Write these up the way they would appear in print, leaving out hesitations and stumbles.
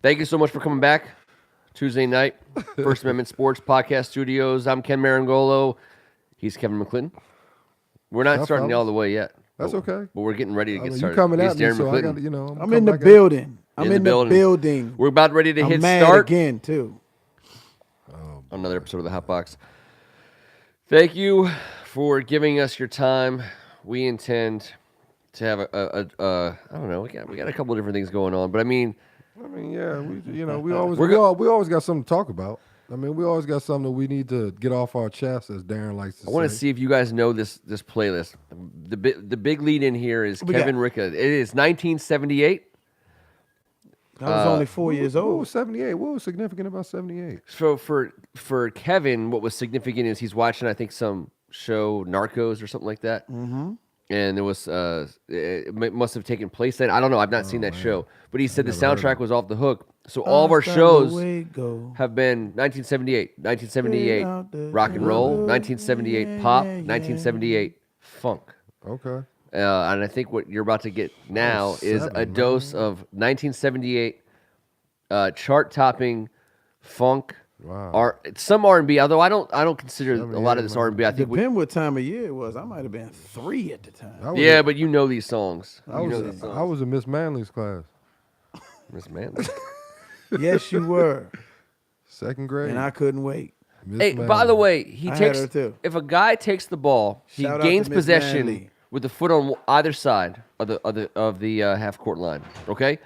Thank you so much for coming back. Tuesday night, First Amendment Sports Podcast Studios. I'm Ken Meringolo. He's Kevin McLinton. We're not starting all the way yet. That's okay. But we're getting ready to get started. You coming He's at me, Darren so I McLinton. got I'm in the building. I'm in the building. We're about ready to I'm hit mad start. again, too. Another episode of the HotBox. Thank you for giving us your time. We intend to have I don't know, we got a couple of different things going on, but I mean, yeah, we always got something to talk about. I mean, we always got something that we need to get off our chest, as Darren likes to say. I want to see if you guys know this playlist. The big lead in here is Kevin Ricka. It is 1978. I was only 4 years old. What was 78? What was significant about 78? So for Kevin, what was significant is he's watching, I think, some show, Narcos or something like that. Mm-hmm. And there was it must have taken place then. I don't know. I've not seen that show. But he said the soundtrack was off the hook. So all of our shows have been 1978 rock and roll, 1978 pop, 1978 funk. Okay. And I think what you're about to get now is a dose of 1978 chart-topping funk. Wow. Some R&B, although I don't consider a lot of this R&B. I think depend what time of year it was. I might have been 3 at the time. Yeah, but you know these songs. I was in Miss Manley's class. Miss Manley. Yes, you were. Second grade. And I couldn't wait. By the way, had her too. if a guy takes the ball, he gains possession with the foot on either side of the half court line. Okay,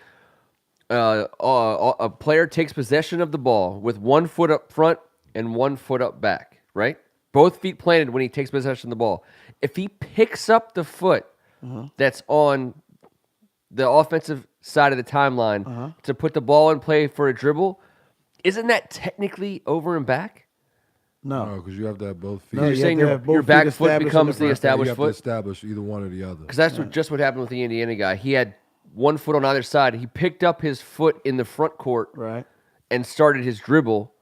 a player takes possession of the ball with 1 foot up front and 1 foot up back. Right, both feet planted when he takes possession of the ball. If he picks up the foot that's on the offensive side of the timeline to put the ball in play for a dribble, isn't that technically over and back? No, because you have to have both feet. No, you're saying your back foot becomes the established foot? You have to establish either one or the other. Because that's just what happened with the Indiana guy. He had 1 foot on either side. He picked up his foot in the front court and started his dribble.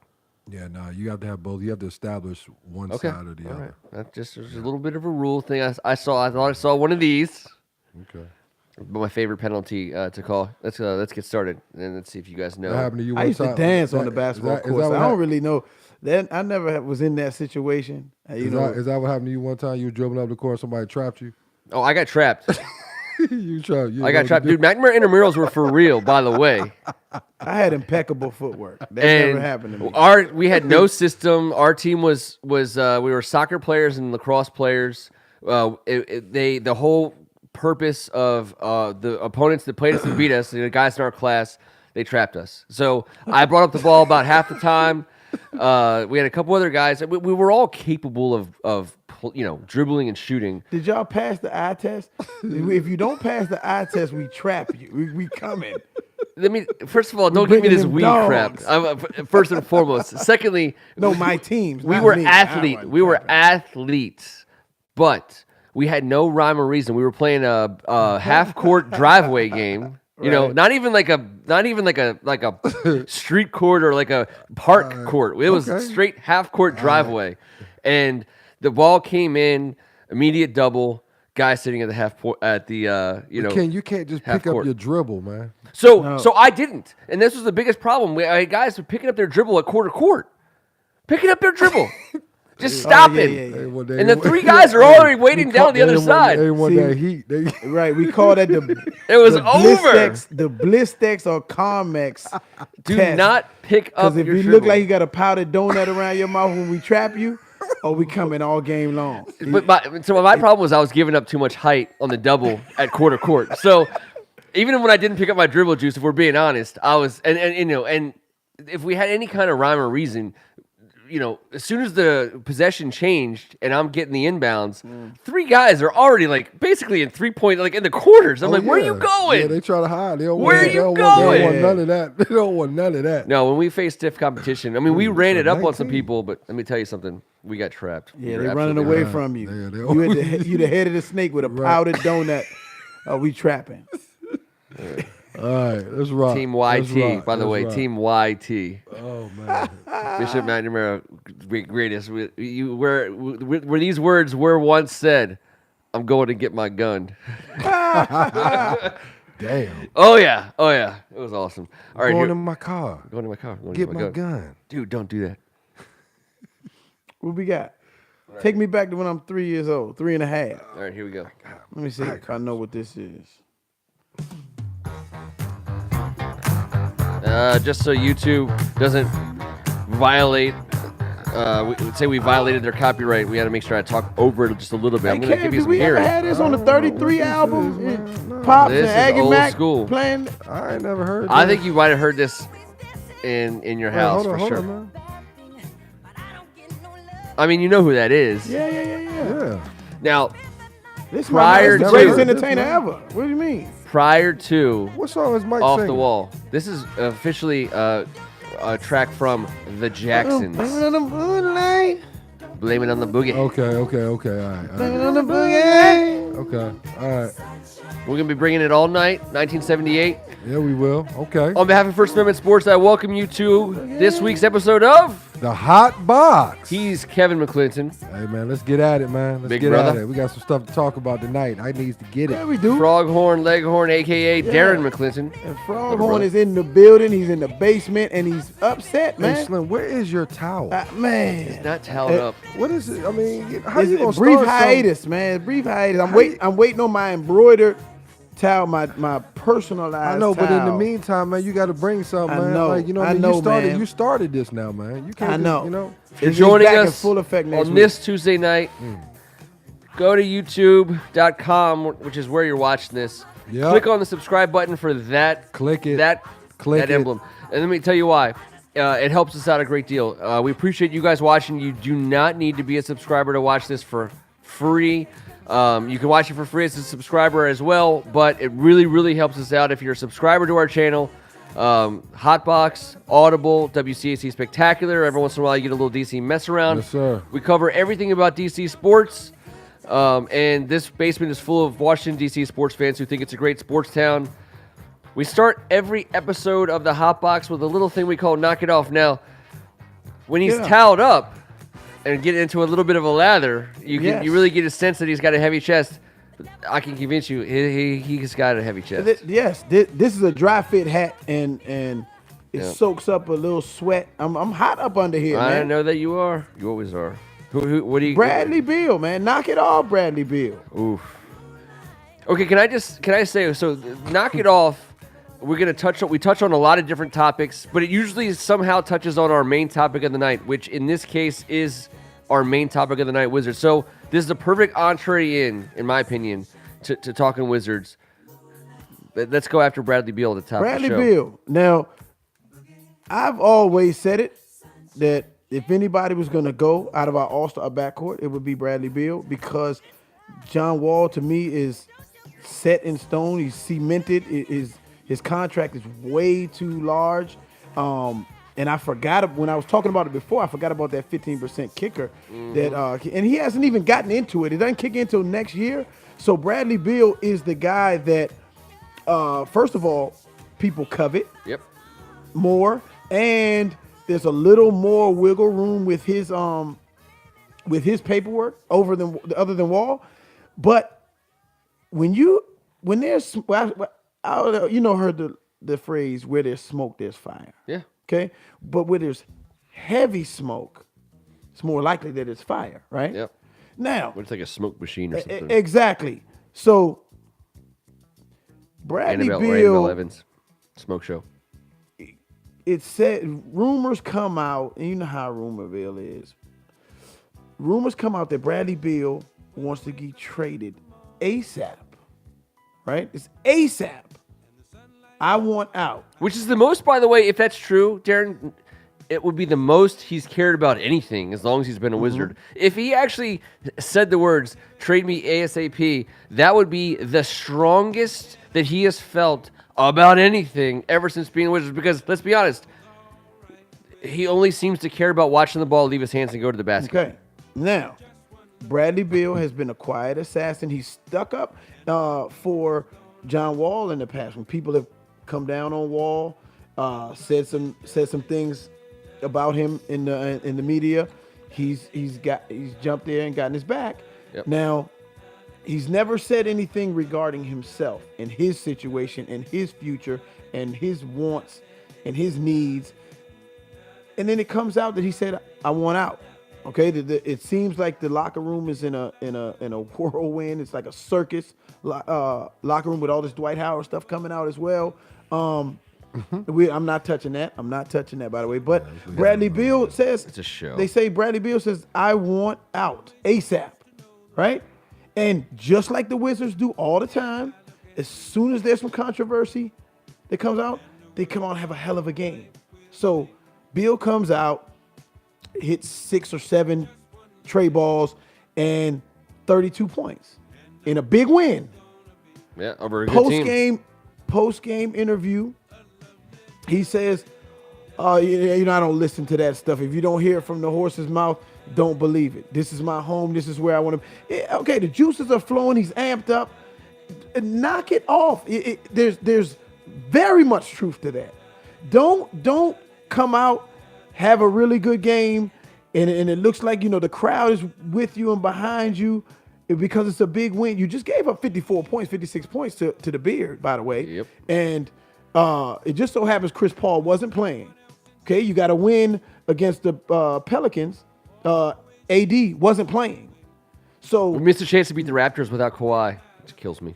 Yeah, no, you have to have both. You have to establish one side or the other. Right. That's just a little bit of a rule thing. I thought I saw one of these. Okay. But my favorite penalty to call. Let's get started and let's see if you guys know. What happened to you? I used to dance on the basketball court. So I don't really know. Then I never was in that situation. Is that what happened to you one time? You were dribbling up the court, somebody trapped you. Oh, I got trapped. I got trapped, dude. McNamara intramurals were for real, by the way. I had impeccable footwork. That never happened to me. We had no system. Our team was we were soccer players and lacrosse players. The whole purpose of the opponents that played us and beat us, the guys in our class, they trapped us. So I brought up the ball about half the time. We had a couple other guys. We were all capable of dribbling and shooting. Did y'all pass the eye test? If you don't pass the eye test, we trap you. We coming. First of all, don't give me this weed crap. First and foremost. Secondly, no, my teams. We were athletes. We were athletes, but we had no rhyme or reason. We were playing a half court driveway game. You know, not even like a street court or like a park court. It was straight half court driveway, and the ball came in, immediate double. Guy sitting at the you can't just pick up your dribble, man. So I didn't, and this was the biggest problem. I had guys were picking up their dribble at quarter court, picking up their dribble. Just stopping. Yeah. And the 3 guys are already waiting down the other side. They want that heat. Right, we call that it was over. The Blistex or Carmex Do test. not pick up Because if you look like you got a powdered donut around your mouth when we trap you, we coming all game long. But my problem was I was giving up too much height on the double at quarter court. So even when I didn't pick up my dribble juice, if we're being honest, I was and if we had any kind of rhyme or reason, as soon as the possession changed and I'm getting the inbounds, 3 guys are already like basically in 3-point, like in the corners. I'm where are you going? Yeah, they try to hide. Where are you going? They don't want none of that. They don't want none of that. No, when we face stiff competition, we ran it up on some people, but let me tell you something. We got trapped. Yeah, they're running away from you. You the head of the snake with a powdered donut. We trapping. All right, let's rock. Team YT, by the way, Team YT. Oh man, Bishop McNamara, greatest. Where these words were once said, "I'm going to get my gun." Damn. Oh yeah, it was awesome. All right, Going in my car. going to my car. Going to Get my gun. Dude, don't do that. What we got? Take me back to when I'm 3 years old, 3.5. All right, here we go. Let me see if I know what this is. Just so YouTube doesn't violate, we would say we violated their copyright. We had to make sure I talk over it just a little bit. I'm Hey, going to Kev, give you did some we ever hearing. had this on the 33 album? Pops This and is Aggie old Mac school. playing. I ain't never heard. I that. think you might have heard this in your house for sure. Hold on, man. I mean, you know who that is. Yeah. Yeah. Now, This Prior is the to- greatest Never heard entertainer this, ever. What do you mean? prior to What song is Mike Off singing? the Wall, this is officially a track from the Jacksons. Blame it on the boogie. Okay. All right. Okay. All right. We're going to be bringing it all night, 1978. Yeah, we will. Okay. On behalf of First Amendment Sports, I welcome you to this week's episode of The Hot Box. He's Kevin McLinton. Hey, man, let's get at it, man. Let's Big get brother. at it. We got some stuff to talk about tonight. I needs to get Yeah, it. we do. Froghorn Leghorn, a.k.a. Darren McLinton. And brother. Froghorn is in the building. He's in the basement, and he's upset, Hey, man. Slim, where is your towel? Man. Not toweled up. What is it? I mean, how It's you a gonna brief start hiatus, man. Brief hiatus. How you- I'm waiting on my embroidered towel, my personalized I know, but in the towel. meantime, man, you got to bring something, I man. know, Like, you know, what I I mean? know, You man. started this now, man. You can't. I just, know. You know. You're It's joining back in us full effect next on week. this Tuesday night. Go to youtube.com, which is where you're watching this. Yep. Click on the subscribe button for that. Click it. that Click it. emblem. And let me tell you why. It helps us out a great deal. We appreciate you guys watching. You do not need to be a subscriber to watch this for free. You can watch it for free as a subscriber as well, but it really, really helps us out if you're a subscriber to our channel. HotBox, Audible, WCAC Spectacular. Every once in a while, you get a little DC mess around. Yes, sir. We cover everything about DC sports, and this basement is full of Washington, D.C. sports fans who think it's a great sports town. We start every episode of the HotBox with a little thing we call Knock It Off. Now, when he's toweled up and get into a little bit of a lather, you really get a sense that he's got a heavy chest. I can convince you, he's got a heavy chest. Yes, this is a dry fit hat, and it soaks up a little sweat. I'm hot up under here, I man. know that you are. You always are. What do you? Bradley Beal, man, knock it off, Bradley Beal. Oof. Okay, can I say so? Knock it off. We're gonna touch on a lot of different topics, but it usually somehow touches on our main topic of the night, which in this case is our main topic of the night, Wizards. So this is a perfect entree in my opinion, to talking Wizards. Let's go after Bradley Beal at the top Bradley of the show. Beal. Now, I've always said it that if anybody was going to go out of our all-star backcourt, it would be Bradley Beal, because John Wall, to me, is set in stone. He's cemented. His contract is way too large. And I forgot, when I was talking about it before, I forgot about that 15% kicker. And he hasn't even gotten into it. It doesn't kick in until next year. So Bradley Beal is the guy that, first of all, people covet more, and there's a little more wiggle room with his paperwork other than Wall. But when there's heard the phrase, where there's smoke, there's fire. Yeah. Okay, but where there's heavy smoke, it's more likely that it's fire, right? Yep. Now, It's like a smoke machine or something. exactly. So Bradley Annabelle Beal, Evans, smoke show. it said, rumors come out, and you know how rumorville is. Rumors come out that Bradley Beal wants to get traded ASAP, right? It's ASAP. I want out. Which is the most, by the way, if that's true, Darren, it would be the most he's cared about anything as long as he's been a Wizard. If he actually said the words, trade me ASAP, that would be the strongest that he has felt about anything ever since being a Wizard. Because, let's be honest, he only seems to care about watching the ball leave his hands and go to the basket. Okay. Now, Bradley Beal has been a quiet assassin. He's stuck up for John Wall in the past. When people have come down on Wall, said some things about him in the media, he's jumped there and gotten his back. Yep. Now, He's never said anything regarding himself and his situation and his future and his wants and his needs. And then it comes out that he said, "I want out." Okay, it seems like the locker room is in a whirlwind. It's like a circus locker room with all this Dwight Howard stuff coming out as well. I'm not touching that. I'm not touching that, by the way. But Bradley Beal says it's a show. They say Bradley Beal says, "I want out ASAP," right? And just like the Wizards do all the time, as soon as there's some controversy that comes out, they come out and have a hell of a game. So Beal comes out, hits 6 or 7 tray balls and 32 points in a big win. Yeah, over a good team. Post-game interview, he says, I don't listen to that stuff. If you don't hear it from the horse's mouth, don't believe it. This is my home. This is where I want to. Okay, the juices are flowing. He's amped up. Knock it off. There's very much truth to that. Don't come out, have a really good game, and it looks like the crowd is with you and behind you because it's a big win. You just gave up 54 points, 56 points to the Beard, by the way. Yep. And it just so happens Chris Paul wasn't playing. Okay, you got to win against the Pelicans. AD wasn't playing, so we missed a chance to beat the Raptors without Kawhi, which kills me.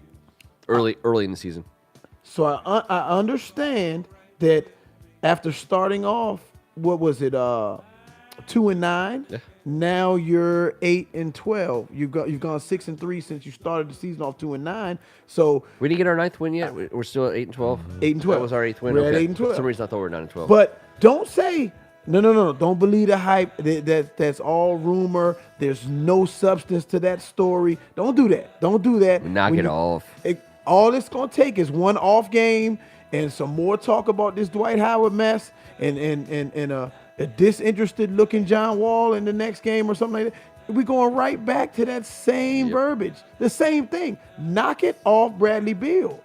Early in the season. So I understand that after starting off, what was it, 2-9? Yeah. Now you're 8-12. You've gone 6-3 since you started the season off 2-9. So we didn't get our 9th win yet. We're still at 8-12. 8-12. That was our 8th win. We're at okay. 8-12. For some reason I thought we were 9-12. But don't say no. Don't believe the hype. That's all rumor. There's no substance to that story. Don't do that. Don't do that. Knock it off. All it's gonna take is one off game and some more talk about this Dwight Howard mess and a disinterested looking John Wall in the next game or something like that. We're going right back to that same verbiage. The same thing. Knock it off, Bradley Beal.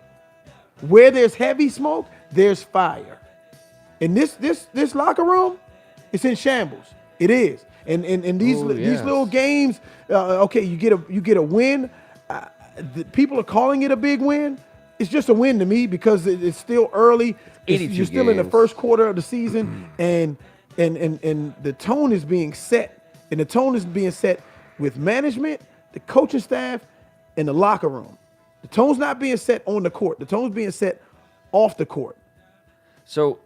Where there's heavy smoke, there's fire. In this locker room, it's in shambles. It is. And these little games, okay, you get a win. People are calling it a big win. It's just a win to me because it's still early. You're still in the first quarter of the season, and the tone is being set. And the tone is being set with management, the coaching staff, and the locker room. The tone's not being set on the court. The tone's being set off the court. So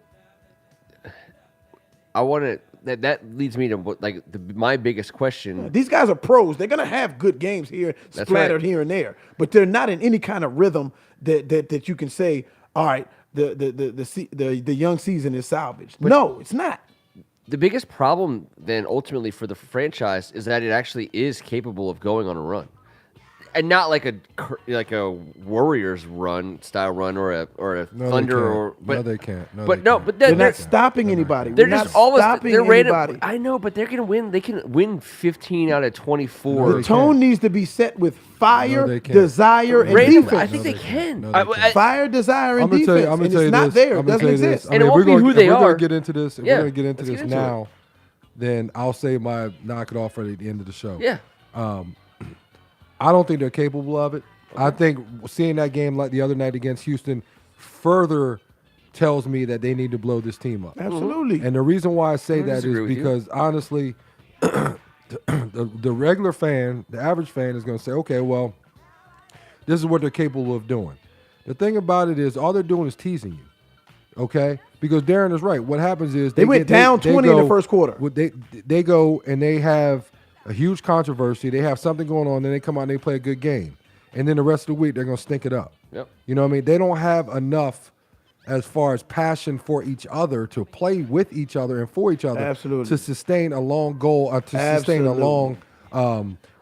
I want to. That leads me to my biggest question. These guys are pros. They're gonna have good games here, splattered here and there, but they're not in any kind of rhythm that you can say, all right, the young season is salvaged. But no, it's not. The biggest problem then ultimately for the franchise is that it actually is capable of going on a run. And not like a Warriors style run or a Thunder no, they can't. But they're not stopping anybody. They're not just almost stopping they're anybody. I know, but they're gonna win. They can win 15 out of 24. The tone needs to be set with fire, No, desire, and Random, defense. I think they can. No, they can't. Fire, desire, and I'm gonna defense. tell you, and it's not there. It doesn't exist. And it won't be who they We're are. gonna get into this. If Yeah, we're gonna get into let's this get into now. Then I'll say my knock it off at the end of the show. Yeah. I don't think they're capable of it. Okay. I think seeing that game like the other night against Houston further tells me that they need to blow this team up. Absolutely. And the reason why I say that disagree is with because honestly, the regular fan, the average fan is going to say, okay, well, this is what they're capable of doing. The thing about it is all they're doing is teasing you, okay? Because Darren is right. What happens is they went down 20 in the first quarter. They go and they have a huge controversy. They have something going on, then they come out and they play a good game. And then the rest of the week, they're going to stink it up. Yep. You know what I mean? They don't have enough as far as passion for each other to play with each other and for each other. Absolutely. To sustain a long goal or to sustain a long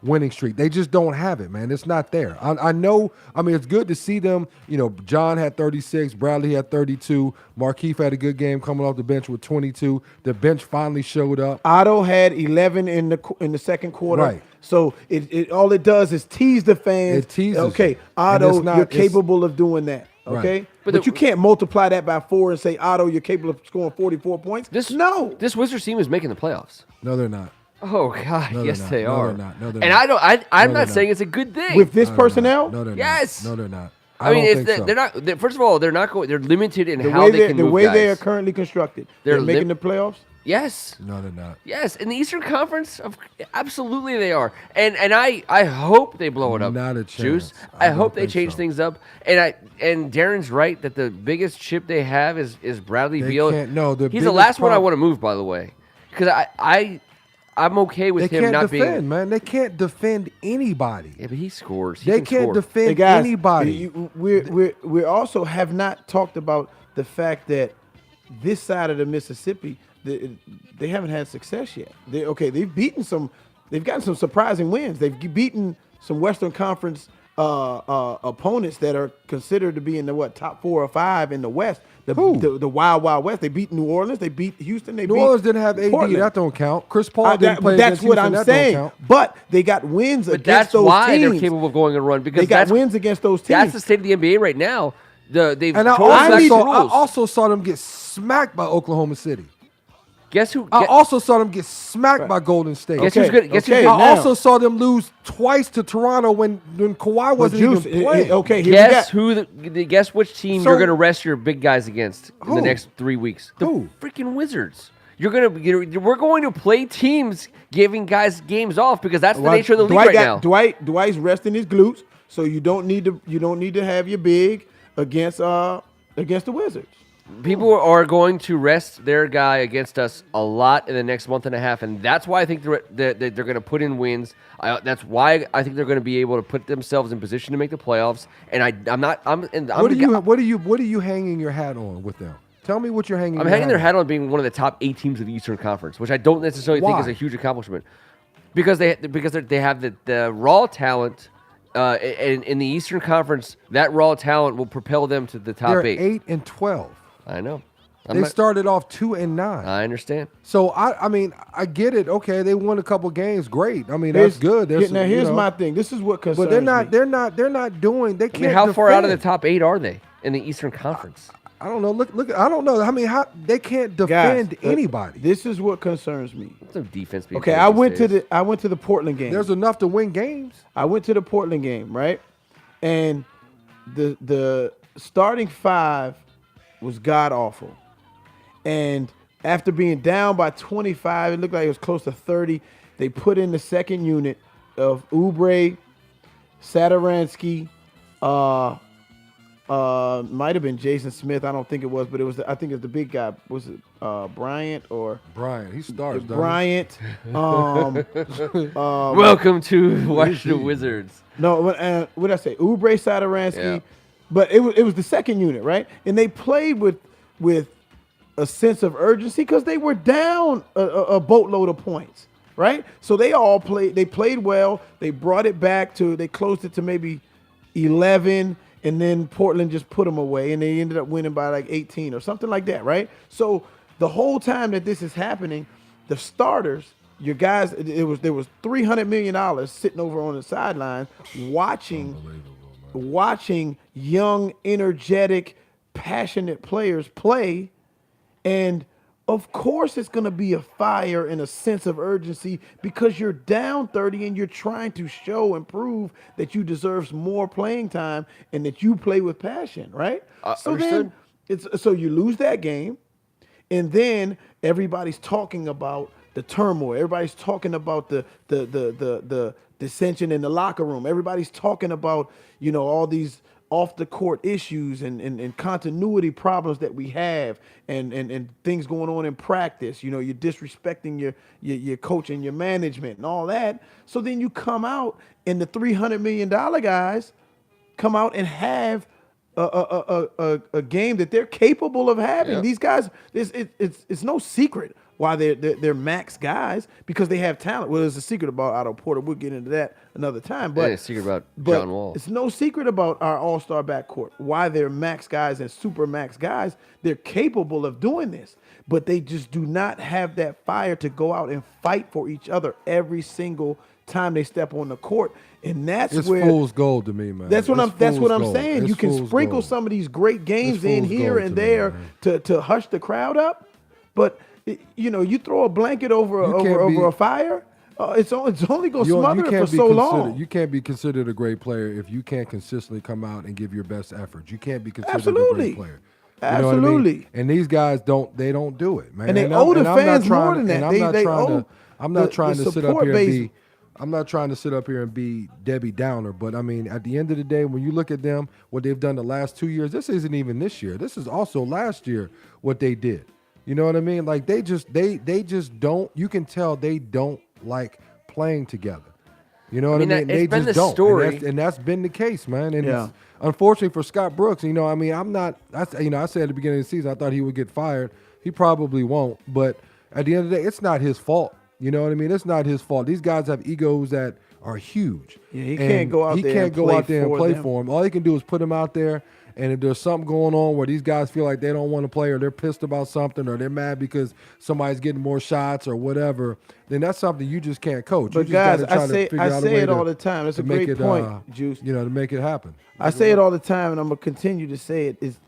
winning streak. They just don't have it, man. It's not there. I know, I mean, it's good to see them. You know, John had 36, Bradley had 32, Markieff had a good game coming off the bench with 22. The bench finally showed up. Otto had 11 in the second quarter. Right. So it all it does is tease the fans. It teases. Okay, Otto, you're capable of doing that. Okay, right. but you can't multiply that by 4 and say, Otto, you're capable of scoring 44 points. This no. Wizards team is making the playoffs. No, they're not. Oh God, No, they're yes not. they No, are. they're not. No, they're And not. I don't. I'm No, they're not saying not. it's a good thing. With this No, they're personnel, not. No, they're Yes. not. No, they're not. I mean, don't it's think so. they're not. First of all, they're not going. They're limited in the how way they can the move way guys. they are currently constructed, they're making the playoffs. Yes. No, they're not. Yes, in the Eastern Conference, absolutely they are, and I hope they blow it up. Not a Juice. chance. I I hope don't they think change so. things up, and Darren's right that the biggest chip they have is Bradley They Beal. can't- no, the he's the biggest last one I prob- want to move, by the way, because I'm okay with They him can't not defend, being. man. They can't defend anybody. Yeah, but he scores. He They can can't score. defend Hey guys, anybody. we also have not talked about the fact that this side of the Mississippi, they haven't had success yet. They've gotten some surprising wins. They've beaten some Western Conference opponents that are considered to be in the top 4 or 5 in the West. The Wild Wild West. They beat New Orleans. They beat Houston. They New beat Orleans didn't have AD. Portland. That don't count. Chris Paul didn't play That's against what Houston. I'm That saying. don't count. But they got wins But against that's those why teams. they're capable of going and run because They got that's wins against those teams. That's the state of the NBA right now. They've And I totally relaxed the rules. also saw them get smacked by Oklahoma City. Guess who? I also saw them get smacked by Golden State. Guess who's good? Guess who's okay, good? I now- also saw them lose twice to Toronto when Kawhi wasn't Juice, even playing. okay, here Guess we got. who? Guess which team So- you're going to rest your big guys against in the Who? next 3 weeks? The Who? freaking Wizards. We're going to play teams giving guys games off because that's the nature of the league right now. Dwight's resting his glutes, so you don't need to have your big against the Wizards. People are going to rest their guy against us a lot in the next month and a half, and that's why I think they're going to put in wins. That's why I think they're going to be able to put themselves in position to make the playoffs. And What are you hanging your hat on with them? Tell me what you're hanging. I'm your hanging their on. hat on being one of the top 8 teams of the Eastern Conference, which I don't necessarily think Why? is a huge accomplishment, because they have the raw talent. In the Eastern Conference, that raw talent will propel them to the top They're 8. 8-12. I know. They started off 2-9. I understand. So I mean I get it. Okay, they won a couple games. Great. I mean that's good. Now here's my thing. This is what concerns But they're not. me. They're not doing. They can't. I mean, how far out of the defend. top 8 are they in the Eastern Conference? I don't know. Look. I don't know. I mean, how they can't defend Guys, anybody. This is what concerns me. What's the defense being Okay, played I these went days? to the Portland game. There's enough to win games. I went to the Portland game, right? And the starting 5 was god awful. And after being down by 25, it looked like it was close to 30. They put in the second unit of Oubre, Satoransky, might have been Jason Smith. I don't think it was, but I think it's the big guy. Was it Bryant or Brian, he stars. doesn't he? Bryant? Welcome to Washington Wizards. No, what did I say? Oubre, Satoransky. Yeah. But it was the second unit, right? And they played with a sense of urgency because they were down a boatload of points, right? So they all played. They played well. They brought it back they closed it to maybe 11, and then Portland just put them away, and they ended up winning by like 18 or something like that, right? So the whole time that this is happening, the starters, your guys, there was $300 million sitting over on the sideline watching young, energetic, passionate players play. And of course it's going to be a fire and a sense of urgency because you're down 30 and you're trying to show and prove that you deserve more playing time and that you play with passion, right? Understood. So you lose that game, and then everybody's talking about the turmoil. Everybody's talking about the dissension in the locker room. Everybody's talking about, all these off the court issues and continuity problems that we have and things going on in practice. You're disrespecting your coach and your management and all that. So then you come out and the $300 million guys come out and have a game that they're capable of having. Yeah. These guys, it's no secret why they're max guys, because they have talent. Well, there's a secret about Otto Porter. We'll get into that another time. But And a secret about John Wall. it's no secret about our all-star backcourt. Why they're max guys and super max guys. They're capable of doing this, but they just do not have that fire to go out and fight for each other every single time they step on the court. And that's It's where fool's gold to me, man. that's what It's I'm fool's gold. saying. It's You can fool's sprinkle gold. some of these great games It's in fool's here gold and to me, there man. to hush the crowd up, But you throw a blanket over a fire, it's only going to smother it for so long. You can't be considered a great player if you can't consistently come out and give your best effort. You can't be considered Absolutely. a great player. You Absolutely. know what I mean? And these guys don't do it, man. And they owe the fans more than that. I'm not trying to sit up here and be. I'm not trying to sit up here and be Debbie Downer, but I mean, at the end of the day, when you look at them, what they've done the last 2 years, this isn't even this year. This is also last year what they did. You know what I mean? Like they just don't. You can tell they don't like playing together. You know what I mean? They just don't. Story. And that's been the case, man. And it's, unfortunately for Scott Brooks, I mean, I'm not. I said at the beginning of the season I thought he would get fired. He probably won't. But at the end of the day, it's not his fault. You know what I mean? It's not his fault. These guys have egos that are huge. Yeah, he can't go out there and play for him. All he can do is put him out there. And if there's something going on where these guys feel like they don't want to play or they're pissed about something or they're mad because somebody's getting more shots or whatever, then that's something you just can't coach. But guys, I say it all the time. That's a great point, Juice. To make it happen. I say it all the time, and I'm going to continue to say it, is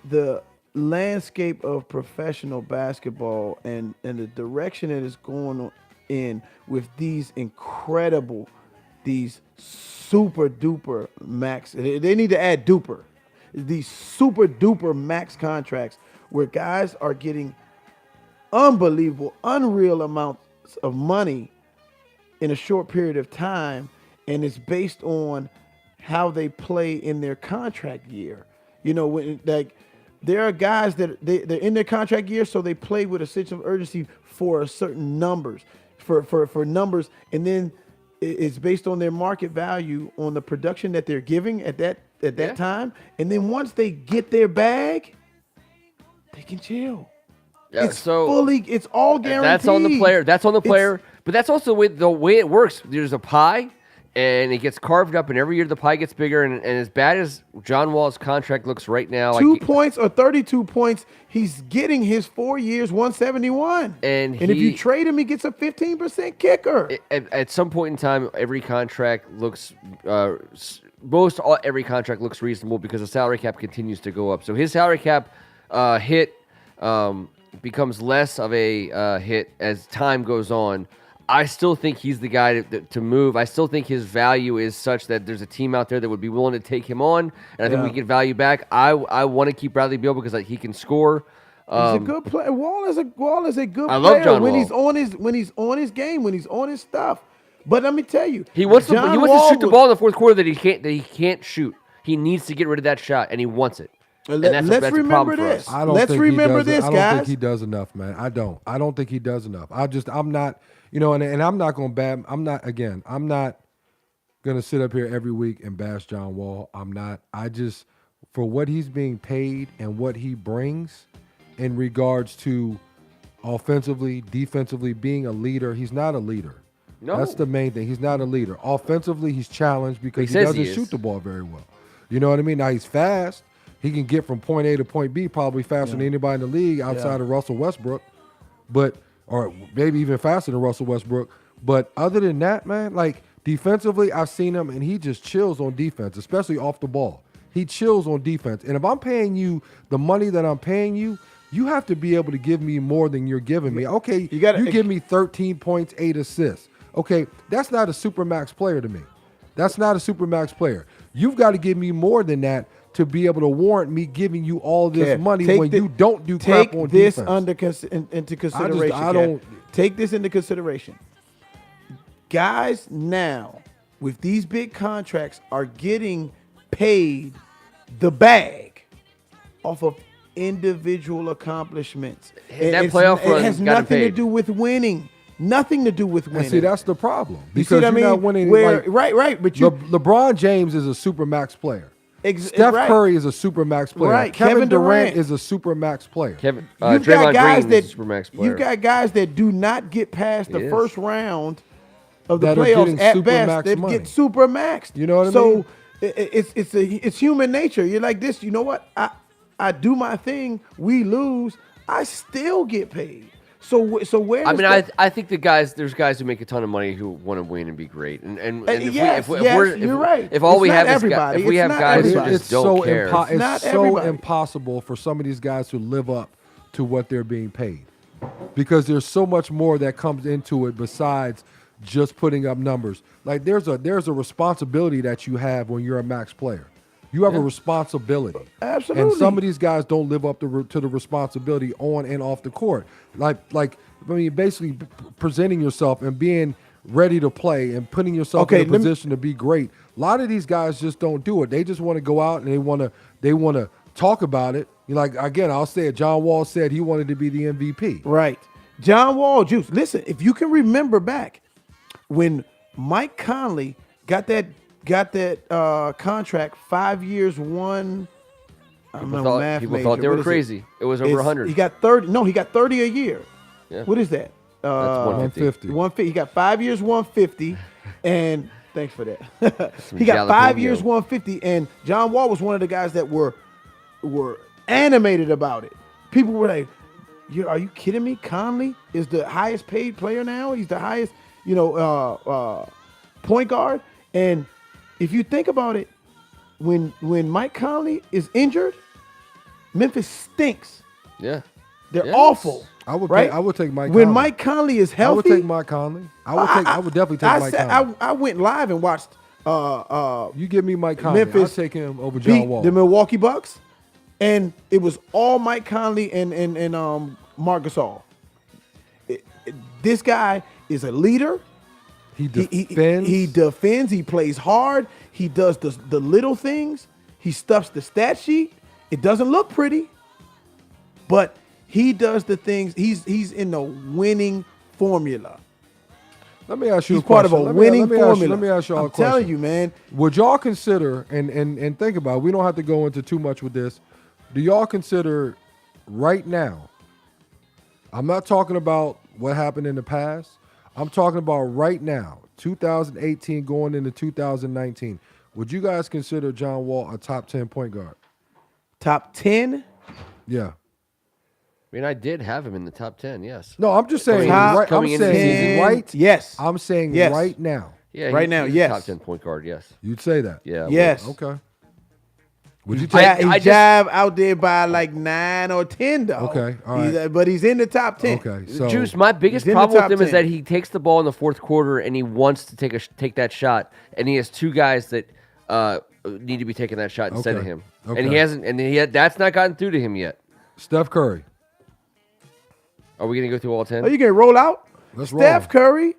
the landscape of professional basketball and the direction that is going in with these incredible, these super duper max. They need to add duper. These super duper max contracts where guys are getting unbelievable, unreal amounts of money in a short period of time, and it's based on how they play in their contract year. There are guys that they're in their contract year, so they play with a sense of urgency for certain numbers, for numbers, and then it's based on their market value on the production that they're giving at that time, and then once they get their bag, they can chill. Yeah, it's all guaranteed. That's on the player. But that's also the way it works. There's a pie, and it gets carved up, and every year the pie gets bigger. And as bad as John Wall's contract looks right now, 2 points or 32 points, he's getting his 4 years, 171. And if you trade him, he gets a 15% kicker. At some point in time, every contract looks every contract looks reasonable because the salary cap continues to go up. So his salary cap hit becomes less of a hit as time goes on. I still think he's the guy to move. I still think his value is such that there's a team out there that would be willing to take him on, and I think we get value back. I want to keep Bradley Beal because he can score. He's a good player. Wall is a good player. I love John when Wall. When he's on his game, when he's on his stuff. But let me tell you, he wants to shoot the ball in the fourth quarter that he can't shoot. He needs to get rid of that shot, and he wants it. Let's remember this. I don't think he does enough, man. I don't think he does enough. I'm not. And I'm not going to I'm not going to sit up here every week and bash John Wall. I'm not. For what he's being paid and what he brings in regards to offensively, defensively, being a leader, he's not a leader. No. That's the main thing. He's not a leader. Offensively, he's challenged because he doesn't shoot the ball very well. You know what I mean? Now, he's fast. He can get from point A to point B probably faster than anybody in the league outside of Russell Westbrook. Or maybe even faster than Russell Westbrook. But other than that, man, defensively, I've seen him, and he just chills on defense, especially off the ball. He chills on defense. And if I'm paying you the money that I'm paying you, you have to be able to give me more than you're giving me. Okay, you give me 13 points, 8 assists. Okay, that's not a supermax player to me. That's not a supermax player. You've got to give me more than that to be able to warrant me giving you all this money when you don't do crap on defense. Take this into consideration. Take this into consideration. Guys now, with these big contracts, are getting paid the bag off of individual accomplishments. That playoff run it has nothing to do with winning. Nothing to do with winning. And see, that's the problem. Because you're not winning. Right. But LeBron James is a supermax player. Steph Curry is a supermax player. Right. Kevin Durant is a supermax player. Draymond Green is a supermax player. You've got guys that do not get past the first round of the playoffs at best. They get supermaxed. You know what I mean? So it's human nature. You're like this. You know what? I do my thing. We lose. I still get paid. So where? I think there's guys who make a ton of money who want to win and be great. And you're right. If all we have is everybody. if we have guys who just don't care, it's so impossible for some of these guys to live up to what they're being paid, because there's so much more that comes into it besides just putting up numbers. Like there's a responsibility that you have when you're a max player. You have a responsibility. Absolutely. And some of these guys don't live up to the responsibility on and off the court. Basically presenting yourself and being ready to play and putting yourself in a position to be great. A lot of these guys just don't do it. They just want to go out and they want to talk about it. Like, again, I'll say it. John Wall said he wanted to be the MVP. Right. John Wall, Juice. Listen, if you can remember back when Mike Conley got that contract, 5 years, one. People thought they were crazy. It was over 100. He got 30. No, he got 30 a year. Yeah. What is that? That's 150. 150. He got 5 years, 150, and thanks for that. He got 5 years, 150, and John Wall was one of the guys that were animated about it. People were like, "Are you kidding me? Conley is the highest paid player now. He's the highest, point guard." And if you think about it, when Mike Conley is injured, Memphis stinks. Yeah, they're awful. I would take Mike. When Conley. Mike Conley is healthy, I would take Mike Conley. I would definitely take Mike Conley. I went live and watched. You give me Mike Conley. Memphis I'll take him over John Wall. The Milwaukee Bucks, and it was all Mike Conley and Marc Gasol. This guy is a leader. He defends. He defends. He plays hard. He does the little things. He stuffs the stat sheet. It doesn't look pretty, but he does the things. He's in the winning formula. Let me ask you He's a question. part of a winning formula. Let me ask you all a question. I'm telling you, man. Would y'all consider, and think about it, we don't have to go into too much with this, do y'all consider right now, I'm not talking about what happened in the past, I'm talking about right now, 2018 going into 2019, would you guys consider John Wall a top 10 point guard? Top 10? Yeah. I mean, I did have him in the top 10, yes. No, I'm just saying, Coming into the season. right? Yes. I'm saying Yes. right now. Yeah, Right now, he's yes. a top 10 point guard, yes. You'd say that? Yeah. I Yes. Okay. Would you take? He jive out there by like 9 or 10, though. Okay, all right. But he's in the top 10. Okay, so Juice, my biggest He's in the problem with top him is 10. that he takes the ball in the fourth quarter and he wants to take that shot, and he has two guys that need to be taking that shot instead of him, Okay. and he hasn't, that's not gotten through to him yet. Steph Curry. Are we gonna go through all 10? Oh, you can roll out? Let's Steph roll. Curry,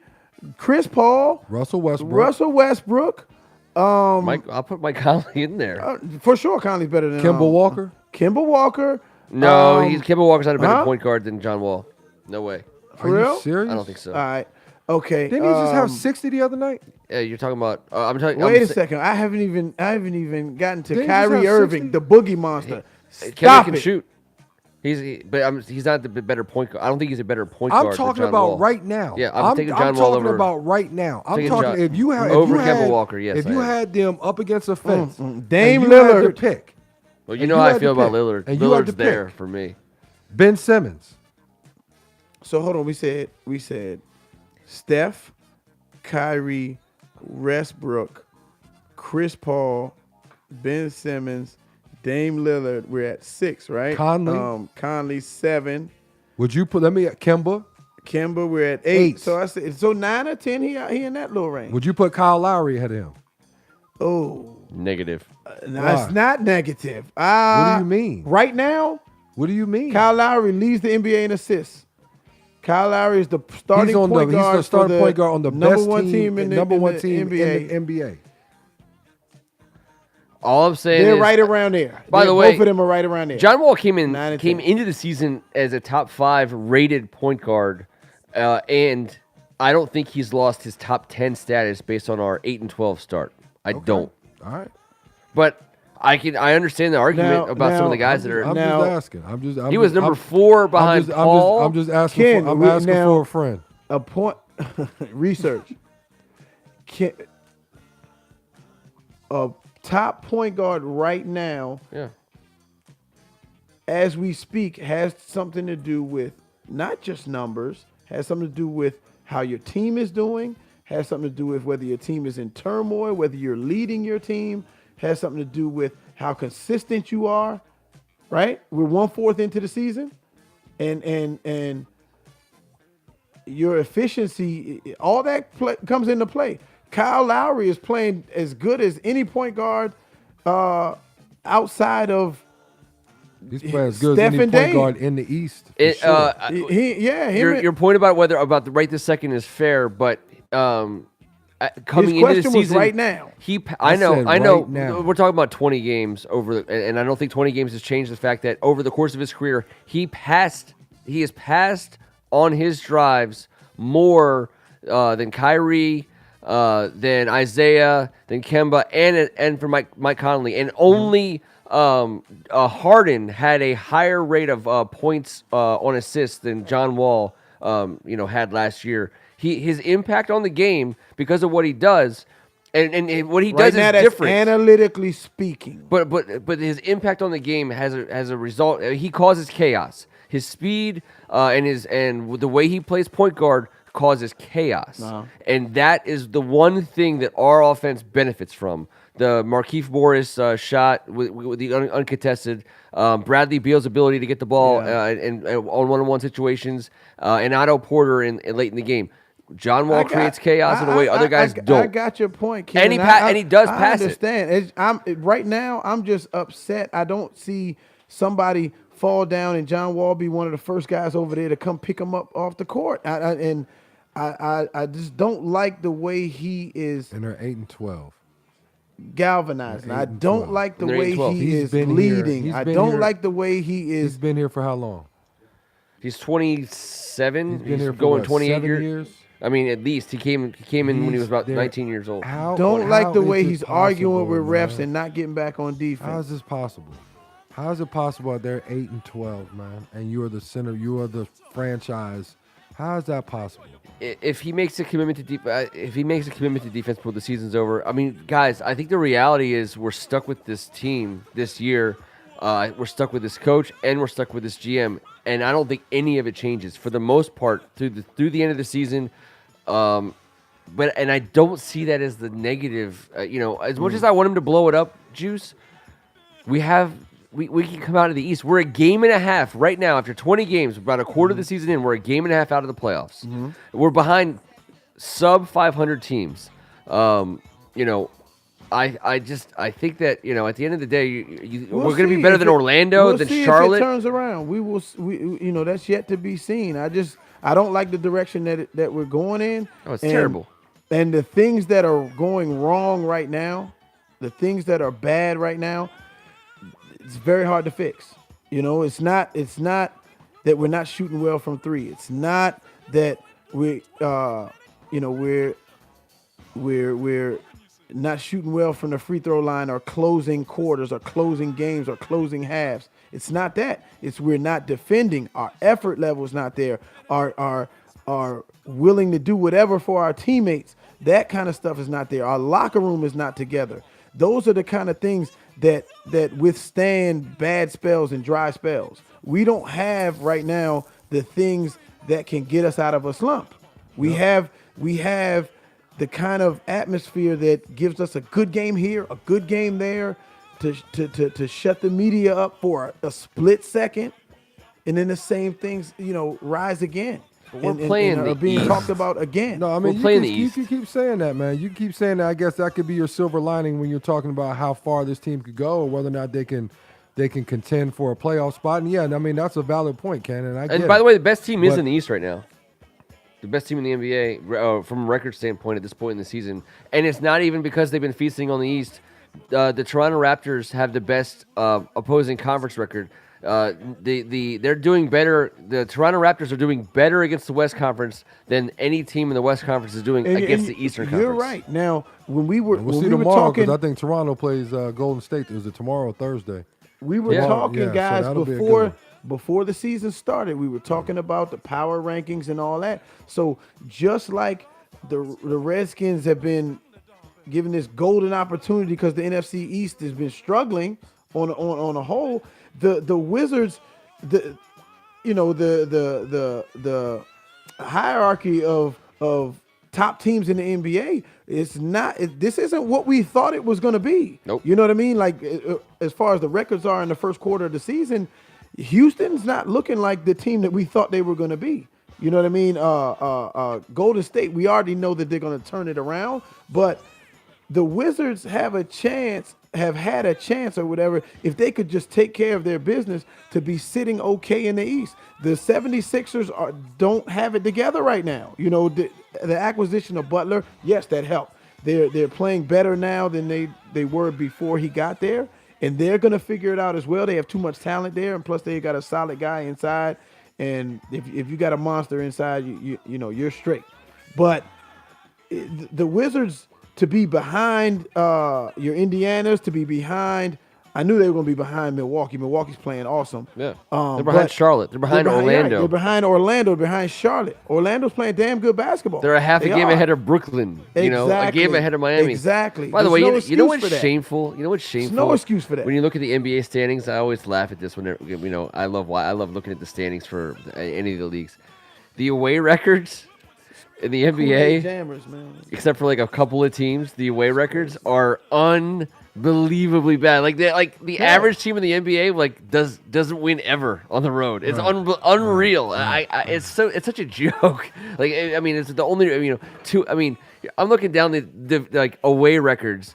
Chris Paul, Russell Westbrook. I'll put Mike Conley in there. For sure, Conley's better than Kimball Walker. Kimball Walker. No, Kemba Walker's not a better huh? point guard than John Wall. No way. For Are real? you serious? I don't think so. All right. Okay. Didn't he just have 60 the other night? Yeah, you're talking about. I'm talking. Wait a second. I haven't even gotten to Didn't he just Kyrie have Irving, 60? the boogie monster. Kevin Stop can it. shoot. He's not the better point guard. I don't think he's a better point I'm guard. talking than John about Wall. right now. Yeah, I'm taking John I'm Wall talking over. about right now. I'm taking talking John- if you had over if you Kemba had, Walker, yes, If I you am. had them up against a fence, Dame and you had to Lillard. pick. Well, you and know you how I had feel to about pick. Lillard. And you had Lillard's to there pick. for me. Ben Simmons. So hold on. We said Steph, Kyrie, Westbrook, Chris Paul, Ben Simmons, Dame Lillard. We're at 6, right? Conley. Conley 7. Would you put? Let me Kemba. Kimber, we're at 8. 8. So I said, so 9 or 10. He in that little range. Would you put Kyle Lowry ahead of him? Oh, Negative. no, Why? it's not negative. What do you mean? Right now, What do you mean? Kyle Lowry leads the NBA in assists. Kyle Lowry is the starting He's point guard. the starting for point guard on the number best one team in the number one in team NBA. in the NBA. All I'm saying They're is, right around there. By the way, both of them are right around there. John Wall came 9 and 10. into the season as a top 5 rated point guard, and I don't think he's lost his top 10 status based on our 8-12 start. I don't. All right. But I understand the argument about some of the guys that are. I'm Now- just asking. He was number 4 behind Paul. I'm just asking. Ken, I'm we- asking now- for a friend. A point research. A top point guard right now, Yeah. as we speak, has something to do with not just numbers, has something to do with how your team is doing, has something to do with whether your team is in turmoil, whether you're leading your team, has something to do with how consistent you are, right? We're 1/4 into the season. and your efficiency, all that comes into play. Kyle Lowry is playing as good as any point guard outside of He's playing as good as any Stephen point Dame. guard in the East. For sure. Your point about whether about the right this second is fair, but coming into the question was season right now. I know. right now. We're talking about 20 games and I don't think 20 games has changed the fact that over the course of his career, he has passed on his drives more than Kyrie, than Isaiah, than Kemba, and for Mike Conley, and only Harden had a higher rate of points on assists than John Wall, had last year. His impact on the game because of what he does, and what he does is different. Analytically speaking, but his impact on the game has a result. He causes chaos. His speed and the way he plays point guard causes chaos, and that is the one thing that our offense benefits from. The Markieff Morris shot with the uncontested, Bradley Beal's ability to get the ball and on one-on-one situations, and Otto Porter in late in the game. John Wall creates chaos in a way other guys don't. I got your point, Ken. And he does pass it. I understand. Right now, I'm just upset. I don't see somebody fall down and John Wall be one of the first guys over there to come pick him up off the court. I just don't like the way he is. And they're 8-12. Galvanizing. I don't like the way he is been leading. Here. I don't like the way he is. He's been here for how long? He's 27. He's been here for going what, 28 years. I mean, at least he came in when he was about 19 years old. Don't like the way he's arguing with refs and not getting back on defense. How is this possible? How is it possible that they're 8-12, man, and you are the center, you are the franchise? How is that possible? If he makes a commitment to defense before the season's over, I mean, guys, I think the reality is we're stuck with this team this year. We're stuck with this coach and we're stuck with this GM, and I don't think any of it changes for the most part through the end of the season. But I don't see that as the negative. As much as I want him to blow it up, Juice, we can come out of the East. We're a game and a half right now after 20 games, about a quarter of the season in. We're a game and a half out of the playoffs. We're behind sub 500 teams. I think that at the end of the day, we're going to be better than Orlando, than Charlotte. If it turns around, that's yet to be seen. I don't like the direction that we're going in. Oh, it's terrible. And the things that are going wrong right now, the things that are bad right now, it's very hard to fix. It's not that we're not shooting well from three. It's not that we're not shooting well from the free throw line or closing quarters or closing games or closing halves. It's not that. It's we're not defending. Our effort level is not there. Our willing to do whatever for our teammates. That kind of stuff is not there. Our locker room is not together. Those are the kind of things that withstand bad spells and dry spells. We don't have right now the things that can get us out of a slump. We have the kind of atmosphere that gives us a good game here, a good game there, to shut the media up for a split second, and then the same things rise again. We're playing the being East. talked about again. No, I mean you can keep saying that, man. You keep saying that. I guess that could be your silver lining when you're talking about how far this team could go, or whether or not they can contend for a playoff spot. And yeah, I mean that's a valid point, Ken. And by the way, the best team is in the East right now. The best team in the NBA from a record standpoint at this point in the season, and it's not even because they've been feasting on the East. The Toronto Raptors have the best opposing conference record. They're doing better. The Toronto Raptors are doing better against the West Conference than any team in the West Conference is doing against the Eastern Conference. You're right. Now, we'll see tomorrow because I think Toronto plays Golden State. Is it tomorrow or Thursday? We were talking, guys, before the season started. We were talking about the power rankings and all that. So just like the Redskins have been given this golden opportunity because the NFC East has been struggling on a whole. The Wizards, the hierarchy of top teams in the NBA, this isn't what we thought it was going to be. Nope. You know what I mean? Like as far as the records are in the first quarter of the season, Houston's not looking like the team that we thought they were going to be. You know what I mean? Golden State, we already know that they're going to turn it around, but the Wizards have had a chance or whatever, if they could just take care of their business, to be sitting okay in the East. The 76ers don't have it together right now. You know, the acquisition of Butler, yes, that helped. They're playing better now than they were before he got there, and they're going to figure it out as well. They have too much talent there, and plus they got a solid guy inside. And if you got a monster inside, you know you're straight. But the Wizards, to be behind your Indianas, to be behind, I knew they were going to be behind Milwaukee. Milwaukee's playing awesome. Yeah, they're behind Charlotte. They're behind Orlando. They're behind Orlando. Behind Charlotte. Orlando's playing damn good basketball. They're a half a game ahead of Brooklyn. You know, a game ahead of Miami. Exactly. By the way, you know what's shameful? You know what's shameful? There's no excuse for that. When you look at the NBA standings, I always laugh at this. I love looking at the standings for any of the leagues. The away records in the NBA, Jammers, man. except for like a couple of teams, the away records are unbelievably bad. Like the average team in the NBA doesn't win ever on the road. It's unreal. It's such a joke. Like I mean, it's the only I'm looking down the like away records.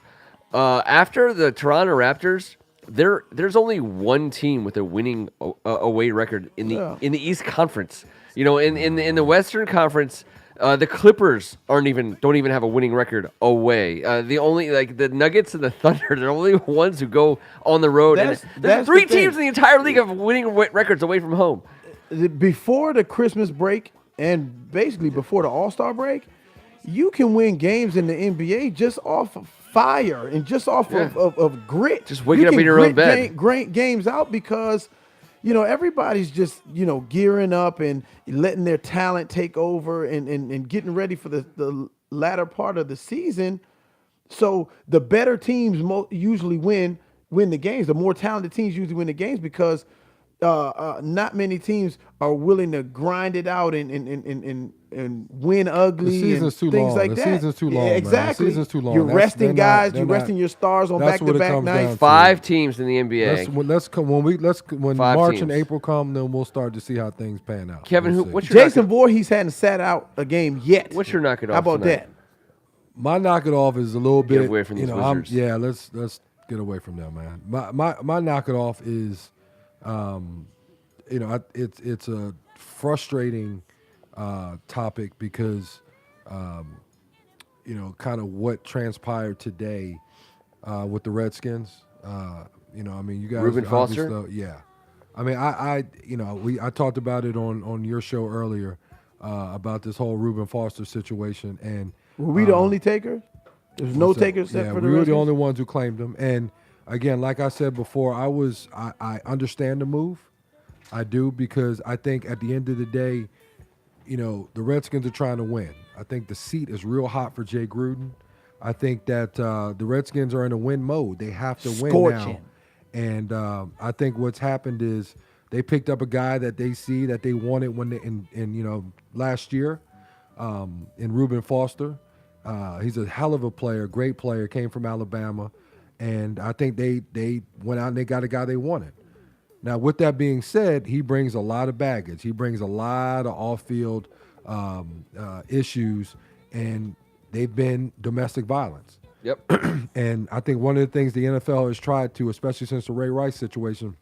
After the Toronto Raptors, there's only one team with a winning away record in the East Conference. You know, in the Western Conference. The Clippers don't even have a winning record away. The only the Nuggets and the Thunder, they're the only ones who go on the road. There's three teams in the entire league of winning records away from home. Before the Christmas break and basically before the All-Star break, you can win games in the NBA just off of fire and just off of grit. Just waking up in your own bed. Great games out because everybody's just, gearing up and letting their talent take over and getting ready for the latter part of the season. So the better teams usually win the games. The more talented teams usually win the games because not many teams are willing to grind it out and win ugly. The season's and too things long. like The that. season's too long. Exactly. Man. The season's too long. You're resting guys. You're resting your stars on back-to-back nights. 5 teams in the NBA. When Five March teams. and April come, then we'll start to see how things pan out. Kevin, what's your Jason Voorhees hadn't sat out a game yet. What's your knock it off? How about tonight? that? My knock it off is a little bit. Get away from these Wizards. Let's get away from them, man. My knock it off is, it's a frustrating topic because, kind of what transpired today with the Redskins. You guys. Reuben Foster? Yeah. I mean, I talked about it on your show earlier about this whole Reuben Foster situation, and were we the only taker? There's no takers except for the we were Redskins? the only ones who claimed him. And again, like I said before, I understand the move. I do, because I think at the end of the day, the Redskins are trying to win. I think the seat is real hot for Jay Gruden. I think that the Redskins are in a win mode. They have to win now. And I think what's happened is they picked up a guy that they see that they wanted when in last year in Reuben Foster. He's a hell of a player, great player, came from Alabama. And I think they went out and they got a guy they wanted. Now, with that being said, he brings a lot of baggage. He brings a lot of off-field issues, and they've been domestic violence. Yep. And I think one of the things the NFL has tried to, especially since the Ray Rice situation,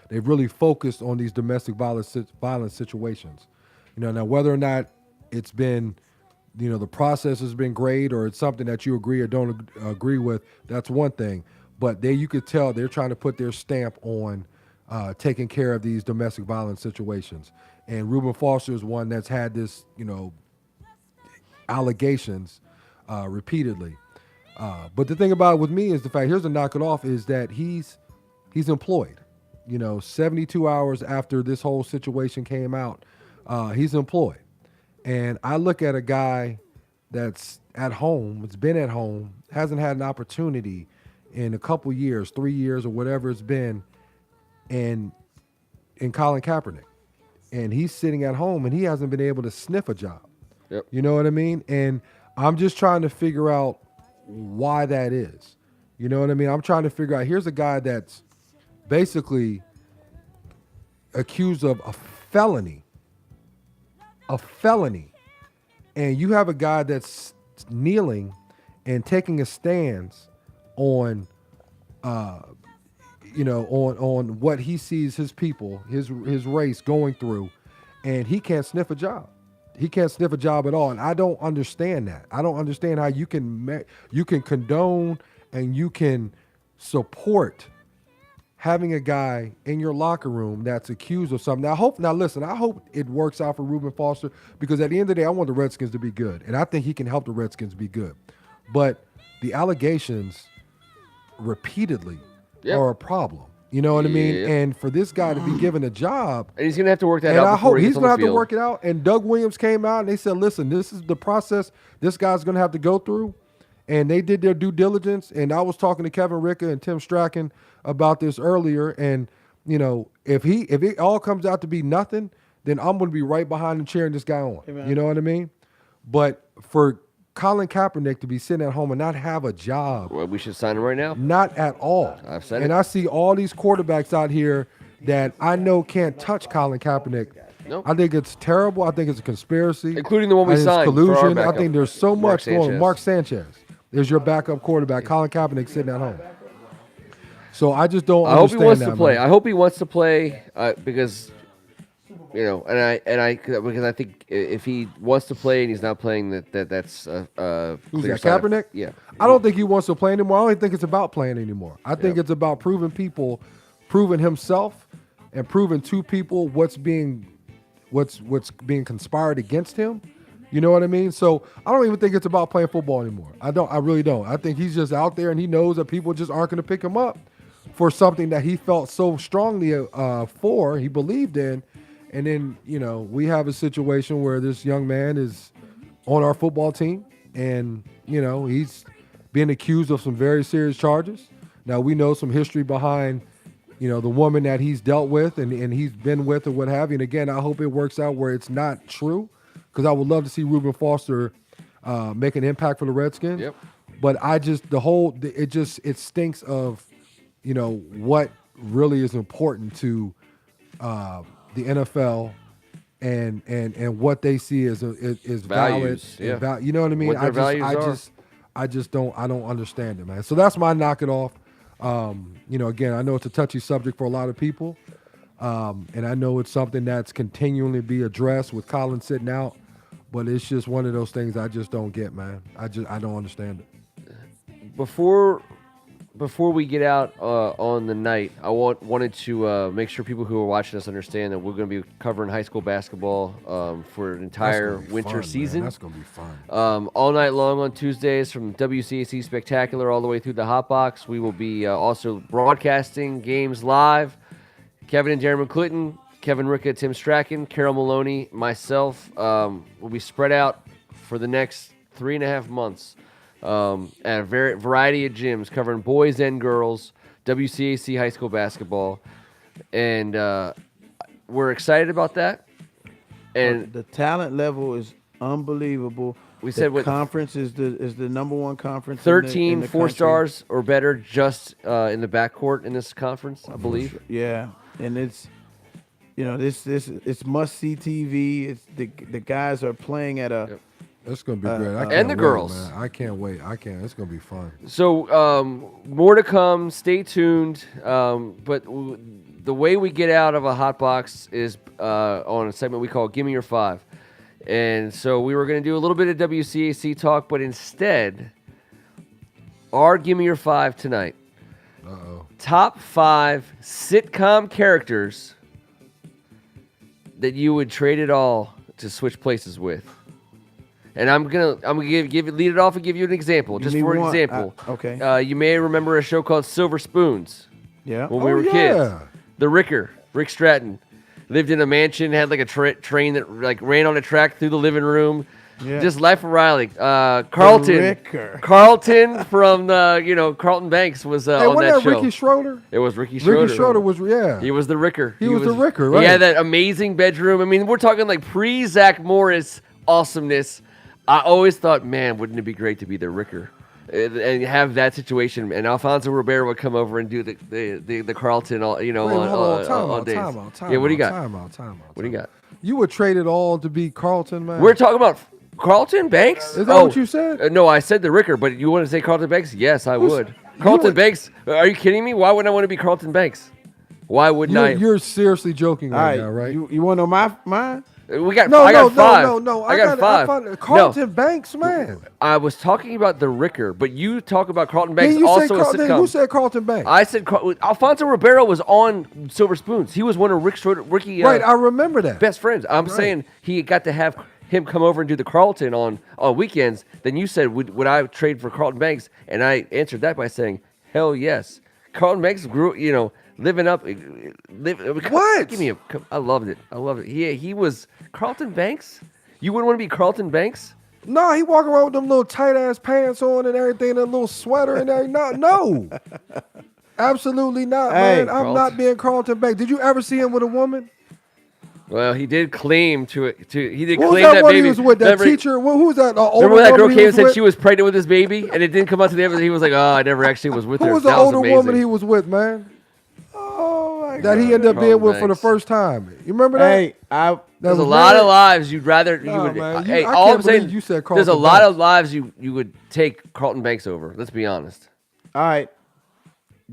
they've really focused on these domestic violence situations. Now whether or not it's been, the process has been great or it's something that you agree or don't agree with, that's one thing. But you could tell they're trying to put their stamp on taking care of these domestic violence situations. And Reuben Foster is one that's had this, allegations repeatedly. But the thing about it with me is the fact, here's the knock it off, is that he's employed. 72 hours after this whole situation came out, he's employed. And I look at a guy that's at home, it's been at home, hasn't had an opportunity in a couple years, 3 years or whatever it's been, and in Colin Kaepernick. And he's sitting at home and he hasn't been able to sniff a job. Yep. You know what I mean? And I'm just trying to figure out why that is. You know what I mean? I'm trying to figure out, here's a guy that's basically accused of a felony. A felony. And you have a guy that's kneeling and taking a stance on on what he sees his people, his race going through, and he can't sniff a job. He can't sniff a job at all, and I don't understand that. I don't understand how you can condone and you can support having a guy in your locker room that's accused of something. I hope it works out for Reuben Foster, because at the end of the day, I want the Redskins to be good, and I think he can help the Redskins be good. But the allegations repeatedly are a problem. You know what I mean? Yeah. And for this guy to be given a job, and he's gonna have to work that and out. I hope he's gonna have to work it out. And Doug Williams came out and they said, "Listen, this is the process this guy's gonna have to go through." And they did their due diligence. And I was talking to Kevin Ricka and Tim Strachan about this earlier. And if it all comes out to be nothing, then I'm gonna be right behind him cheering this guy on. Amen. You know what I mean? But for Colin Kaepernick to be sitting at home and not have a job. Well, we should sign him right now. Not at all. I've said and it. I see all these quarterbacks out here that I know can't touch Colin Kaepernick. Nope. I think it's terrible. I think it's a conspiracy. Including the one we I think it's signed for our collusion. I backup, think there's so Mark much going on. Sanchez. Mark Sanchez is your backup quarterback. Colin Kaepernick sitting at home. So I just don't I hope he understand wants that, to play. man. I hope he wants to play because because I think if he wants to play and he's not playing, that's Who's clear that, sign of- Kaepernick? Yeah. I don't think he wants to play anymore. I don't even think it's about playing anymore. I think it's about proving himself and proving to people what's being conspired against him. You know what I mean? So I don't even think it's about playing football anymore. I really don't. I think he's just out there and he knows that people just aren't going to pick him up for something that he felt so strongly he believed in. And then, we have a situation where this young man is on our football team and, he's being accused of some very serious charges. Now, we know some history behind, the woman that he's dealt with and he's been with or what have you. And again, I hope it works out where it's not true, because I would love to see Reuben Foster make an impact for the Redskins. Yep. But it stinks of, what really is important to the NFL and what they see is valid. Values, yeah. You know what I mean? What their values I don't understand it, man. So that's my knock it off. Again, I know it's a touchy subject for a lot of people. And I know it's something that's continually be addressed with Colin sitting out, but it's just one of those things I just don't get, man. I don't understand it. Before we get out on the night, I wanted to make sure people who are watching us understand that we're going to be covering high school basketball for an entire winter season. Man. That's going to be fun. All night long on Tuesdays from WCAC Spectacular all the way through the HotBox. We will be also broadcasting games live. Kevin and Darren McLinton, Kevin Ricka, Tim Strachan, Carol Maloney, myself will be spread out for the next 3.5 months. At a variety of gyms covering boys and girls, WCAC high school basketball, and we're excited about that. And the talent level is unbelievable. We said the conference is the number one conference. 13 in the 4 country. stars or better just in the backcourt in this conference, I believe. Yeah, and it's it's must see TV. It's the guys are playing at a. Yep. It's going to be great. And the girls. Man. I can't wait. It's going to be fun. So more to come. Stay tuned. But the way we get out of a hot box is on a segment we call Give Me Your Five. And so we were going to do a little bit of WCAC talk, but instead, our Give Me Your Five tonight. Uh-oh. Top 5 sitcom characters that you would trade it all to switch places with. And I'm gonna lead it off and give you an example. Just for example, okay. You may remember a show called Silver Spoons. Yeah. When we were kids. The Rick Stratton, lived in a mansion, had like a train that like ran on a track through the living room. Yeah. Just Life of Riley. Carlton from Carlton Banks was on that show. Ricky Schroeder? It was Ricky Schroeder. Ricky Schroeder was He was the Ricker. He was the Ricker, right? He had that amazing bedroom. I mean, we're talking like pre-Zach Morris awesomeness. I always thought, man, wouldn't it be great to be the Ricker? and have that situation, and Alfonso Ribeiro would come over and do the Carlton, all Wait, on hold on, all days. time out. Yeah, what do you got? Time out. What do you got? You would trade it all to be Carlton, man. We're talking about Carlton Banks. Is that what you said? No, I said the Ricker, but you want to say Carlton Banks? Yes, I would. Carlton Banks? Are you kidding me? Why wouldn't I want to be Carlton Banks? Why wouldn't I? You're seriously joking All right now, right? You want to know mine? We got. No, I got five. no. I got five. Carlton Banks, man. I was talking about the Ricker, but you talk about Carlton Banks You also said a sitcom. Who said Carlton Banks? I said Alfonso Ribeiro was on Silver Spoons. He was one of Ricky. Right, I remember that. Best friends. I'm saying he got to have him come over and do the Carlton on weekends. Then you said, would I trade for Carlton Banks? And I answered that by saying, hell yes. Carlton Banks grew, living up. What? Give me I loved it. He was Carlton Banks. You wouldn't want to be Carlton Banks? No, he walking around with them little tight ass pants on and everything, that little sweater and everything. No. Absolutely not, man. I'm not being Carlton Banks. Did you ever see him with a woman? Well, he did claim he did What claim was that one baby. he was with? That teacher? Who was that? Remember when that girl came and said she was pregnant with his baby, and it didn't come out to the evidence? He was like, "Oh, I never actually was with her." Who was the That older amazing. woman he was with, man? Oh my God. That he ended up being Carlton with for the Banks. first time. You remember that? Hey, There's a lot of lives you'd rather. No, man, Hey, I all can't I'm saying, believe you said there's a Carlton lot Banks. of lives you would take Carlton Banks over. Let's be honest. all right.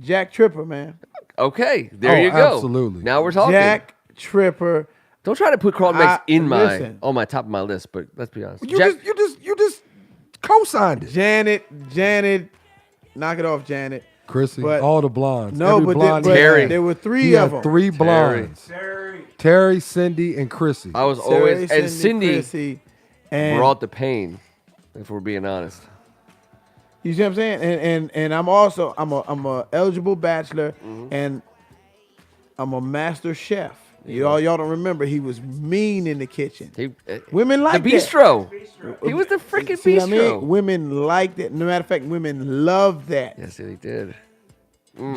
Jack Tripper, man. Okay, there you go. absolutely. Now we're talking. Jack Tripper. Don't try to put Carlton Banks listen. on my top of my list, but let's be honest. You just co-signed it. Janet, knock it off, Janet. Chrissy, But- all the blondes. No, Every but, blonde there, he Terry. had. there were three He of had them. three blondes. Terry, Cindy, and Chrissy. I was Terry, always and Cindy Chrissy, and brought the pain. If we're being honest. you see what I'm saying? And I'm also I'm a eligible bachelor, and I'm a master chef. Y'all don't remember he was mean in the kitchen. Women like the that. bistro. He was the freaking See bistro. what I mean? Women liked it. No matter of fact, women love that. Yes, he did.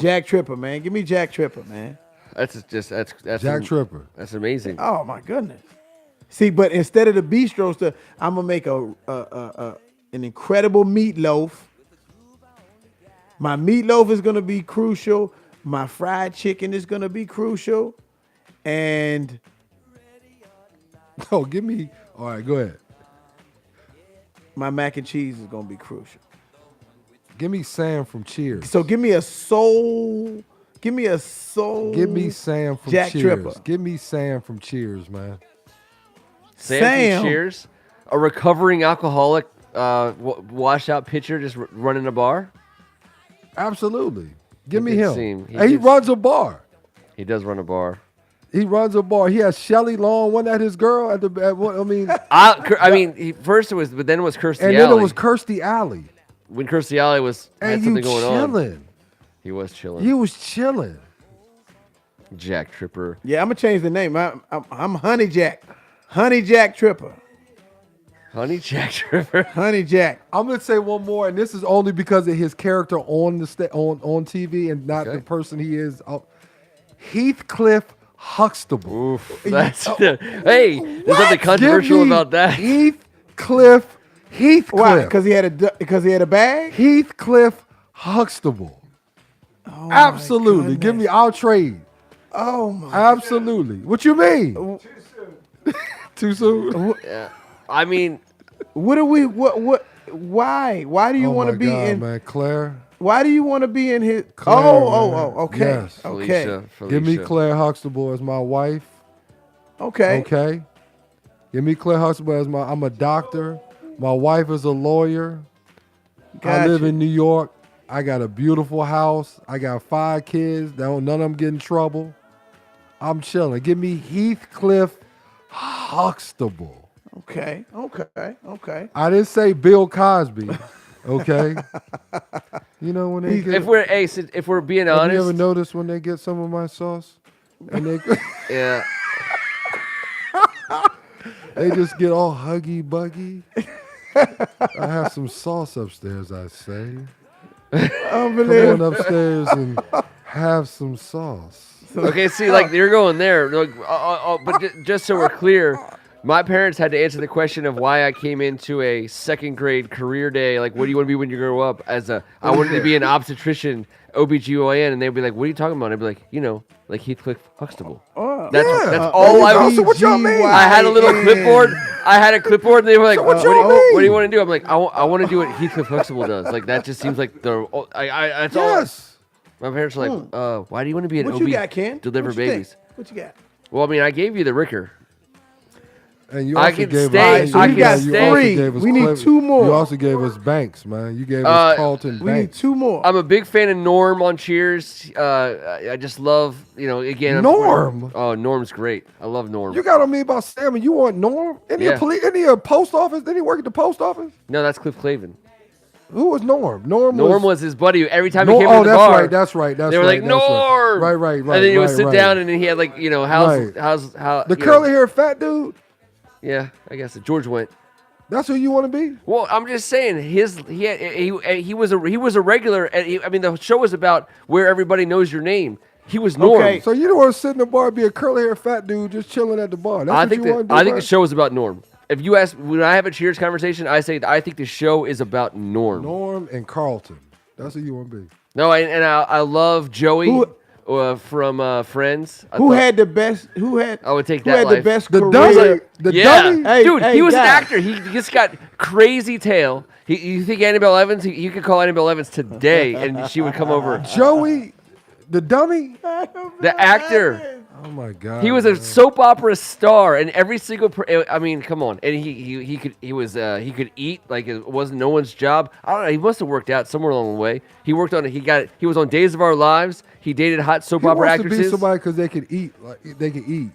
Jack Tripper, man. Give me Jack Tripper, man. That's Jack Tripper. That's amazing. Oh my goodness. See, but instead of the bistro stuff, I'm gonna make an incredible meatloaf. My meatloaf is gonna be crucial. My fried chicken is gonna be crucial, and Oh, give me. All right, go ahead. my mac and cheese is gonna be crucial. Give me Sam from Cheers. So give me a soul. Give me a soul. Give me Sam from Jack Cheers. Tripper. Give me Sam from Cheers, man. Sam. Cheers. A recovering alcoholic, washout pitcher, just running a bar. Absolutely. Give me did him. seem- he And he did- runs a bar. He does run a bar. He runs a bar. He has Shelly Long. Wasn't that his girl? I mean, I mean, first it was, but then it was Kirstie and Alley. then it was Kirstie Alley. When Kirstie Alley had And something you going on. chilling. He was chilling. You was chilling. Jack Tripper. Yeah, I'm gonna change the name. I'm Honey Jack. Honey Jack Tripper. Honey Jack Tripper. Honey Jack. I'm gonna say one more, and this is only because of his character on the on TV and not Okay. the person he is. Heathcliff Huxtable. Oof. That's hey, there's nothing controversial Give me about that. Heathcliff. Why? Because he had a bag. Heathcliff Huxtable. Oh, Absolutely. Give me. I'll trade. Oh my. Absolutely. What you mean? Too soon. Yeah. I mean, What do we? What? Why? Why do you want to be in? man, Claire. Why do you want to be in his? Claire, man. Okay. Yes. Okay. Felicia. Give me Claire Huxtable as my wife. Okay. Okay. Give me Claire Huxtable as my. I'm a doctor. My wife is a lawyer. I live Gotcha. in New York. I got a beautiful house. I got 5 kids. None of them get in trouble. I'm chilling. Give me Heathcliff Huxtable. Okay. Okay. I didn't say Bill Cosby. Okay. You know when they get. if we're being Have honest, you ever noticed when they get some of my sauce? And they yeah. they just get all huggy buggy. I have some sauce upstairs, I say. Come on upstairs and have some sauce. Okay, see, like you're going there, like, but just so we're clear, My parents had to answer the question of why I came into a second grade career day. Like, what do you want to be when you grow up? I wanted to be an obstetrician, OBGYN, and they'd be like, what are you talking about? And I'd be like, like Heathcliff Huxtable. That's all I was. So what y'all mean? I had a little clipboard. And they were like, what what do you want to do? I'm like, I want to do what Heathcliff Huxtable does. Like, that just seems like that's all. My parents were like, why do you want to be an OB? What you got, Ken? Deliver babies. What you got? Well, I mean, I gave you the Ricker. And you I also can gave stay. us, I you can also stay. gave us We need Cliff- 2 more. You also gave us Banks, man. You gave us Carlton We need Banks. 2 more. I'm a big fan of Norm on Cheers. I just love, again. Norm? Oh, Norm's great. I love Norm. You got on me about Sam and you want Norm? Any a post office? Did he work at the post office? No, that's Cliff Clavin. Who was Norm? Norm was his buddy. Every time he came to the that's bar, That's right. they were like, Norm! Right. And then he would sit down and then he had how the curly hair fat dude? Yeah, I guess George went. That's who you want to be? Well, I'm just saying he was a regular. And the show was about where everybody knows your name. He was Norm. Okay. So you don't want to sit in the bar and be a curly hair fat dude just chilling at the bar. That's I what think you want to do. I think the show is about Norm. If you ask, when I have a Cheers conversation, I say I think the show is about Norm. Norm and Carlton. That's who you want to be. No, I love Joey from Friends. Who had the best? I would take who that had life. the best The career? dummy? Yeah, Hey, dude, hey, he was an guys. actor. He just got crazy tail. You think Annabelle Evans? You could call Annabelle Evans today, and she would come over. Joey, the dummy? The actor. Oh my God. He was a soap opera star, and every single. Come on, and he could eat like it wasn't no one's job. I don't know. He must have worked out somewhere along the way. He worked on it. He was on Days of Our Lives. He dated hot soap opera wants actresses. to be somebody because they could eat. Like they could eat.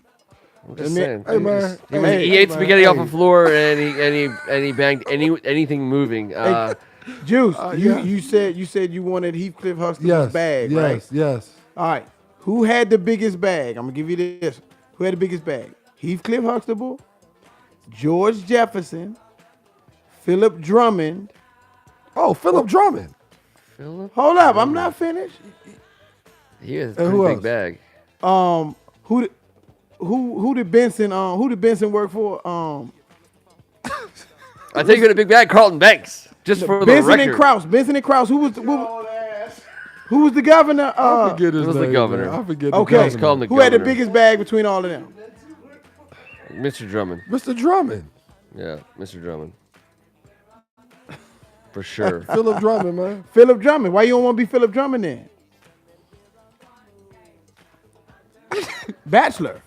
I'm just saying. Hey man, He ate spaghetti off the floor, and he banged anything moving. Juice, yeah. you said you wanted Heathcliff Huxtable's bag, right? Yes. All right. Who had the biggest bag? I'm gonna give you this. Who had the biggest bag? Heathcliff Huxtable, George Jefferson, Philip Drummond. Oh, Philip Drummond. Philip? Hold up, I'm not finished. He has a who pretty else? big bag. Who did Benson work for? I think you had a big bag, Carlton Banks. Just for the Benson record. and Krause. Benson and Krause. Who was the governor? I forget his was the name, governor. man. I forget the Okay. governor. Call him the Who had the governor. biggest bag between all of them? Mr. Drummond. Mr. Drummond. Yeah, Mr. Drummond. For sure. Philip Drummond, man. Philip Drummond. Why you don't want to be Philip Drummond then? Bachelor.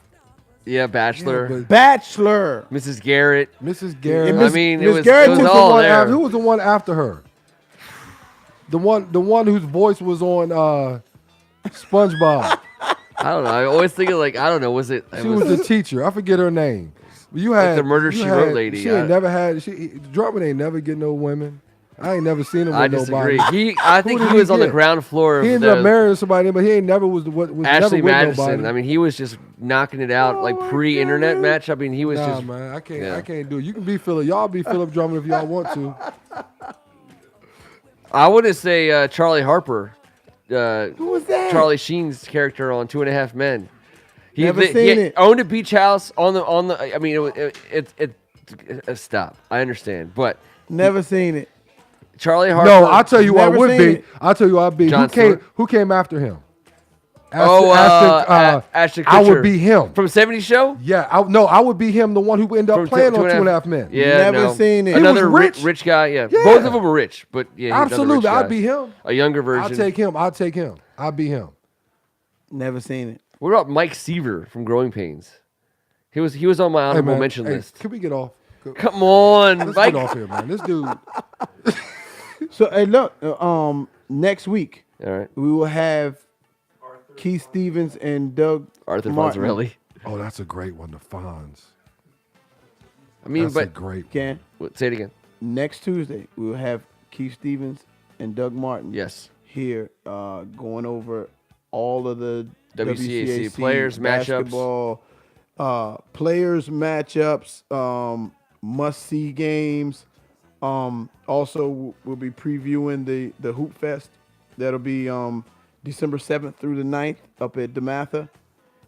Yeah, Bachelor. Yeah, Bachelor. Mrs. Garrett. Mrs. Garrett. Miss- I mean, Miss it Garrett was took the all one there. who was the one after her? The one whose voice was on SpongeBob. I don't know. I always think of I don't know. Was it? She was the teacher. I forget her name. You had the Murder, She Wrote lady. She ain't never had. Drummond ain't never get no women. I ain't never seen him with I nobody. disagree. I think did he he was on the get? ground floor of He ended up marrying somebody, but he ain't never was never Ashley with Madison. nobody. I mean, he was just knocking it out pre-internet match. I mean, he was Nah, just. man, I can't. yeah. I can't do it. You can be Philip. Y'all be Philip Drummond if y'all want to. I want to say Charlie Harper. Who was that? Charlie Sheen's character on 2.5 Men. He Never seen it. owned a beach house on the. I mean, stop. I understand, but Never seen it. Charlie Harper. No, I'll tell you who I Never would seen be. it. I'll tell you who I'd be. Jon Who Stewart? came after him? Ashton I would Kutcher. be him. From 70s Show. Yeah, I would be him, the one who ended up From playing on 2.5 2.5 Men. Yeah, Never seen it. He Another was rich guy. Yeah. Yeah. Both of them were rich, but yeah, another Absolutely, rich guy. I'd be him. A younger version. I'll take him. I'll be him. Never seen it. What about Mike Seaver from Growing Pains? He was on my Hey, honorable man, mention list. Can we get off? Come on, Let's Mike. get off here, man. This dude. So hey, look. Next week All right, we will have Keith Stevens and Doug Arthur Martin. Fonzarelli. Oh, that's a great one. The Fonz. I mean, That's a but great one. Ken, say it again. next Tuesday we will have Keith Stevens and Doug Martin. Yes. Here, going over all of the WCAC players, matchups. basketball, players, matchups, must-see games. Also, we'll be previewing the Hoop Fest. That'll be December 7th through the 9th up at DeMatha.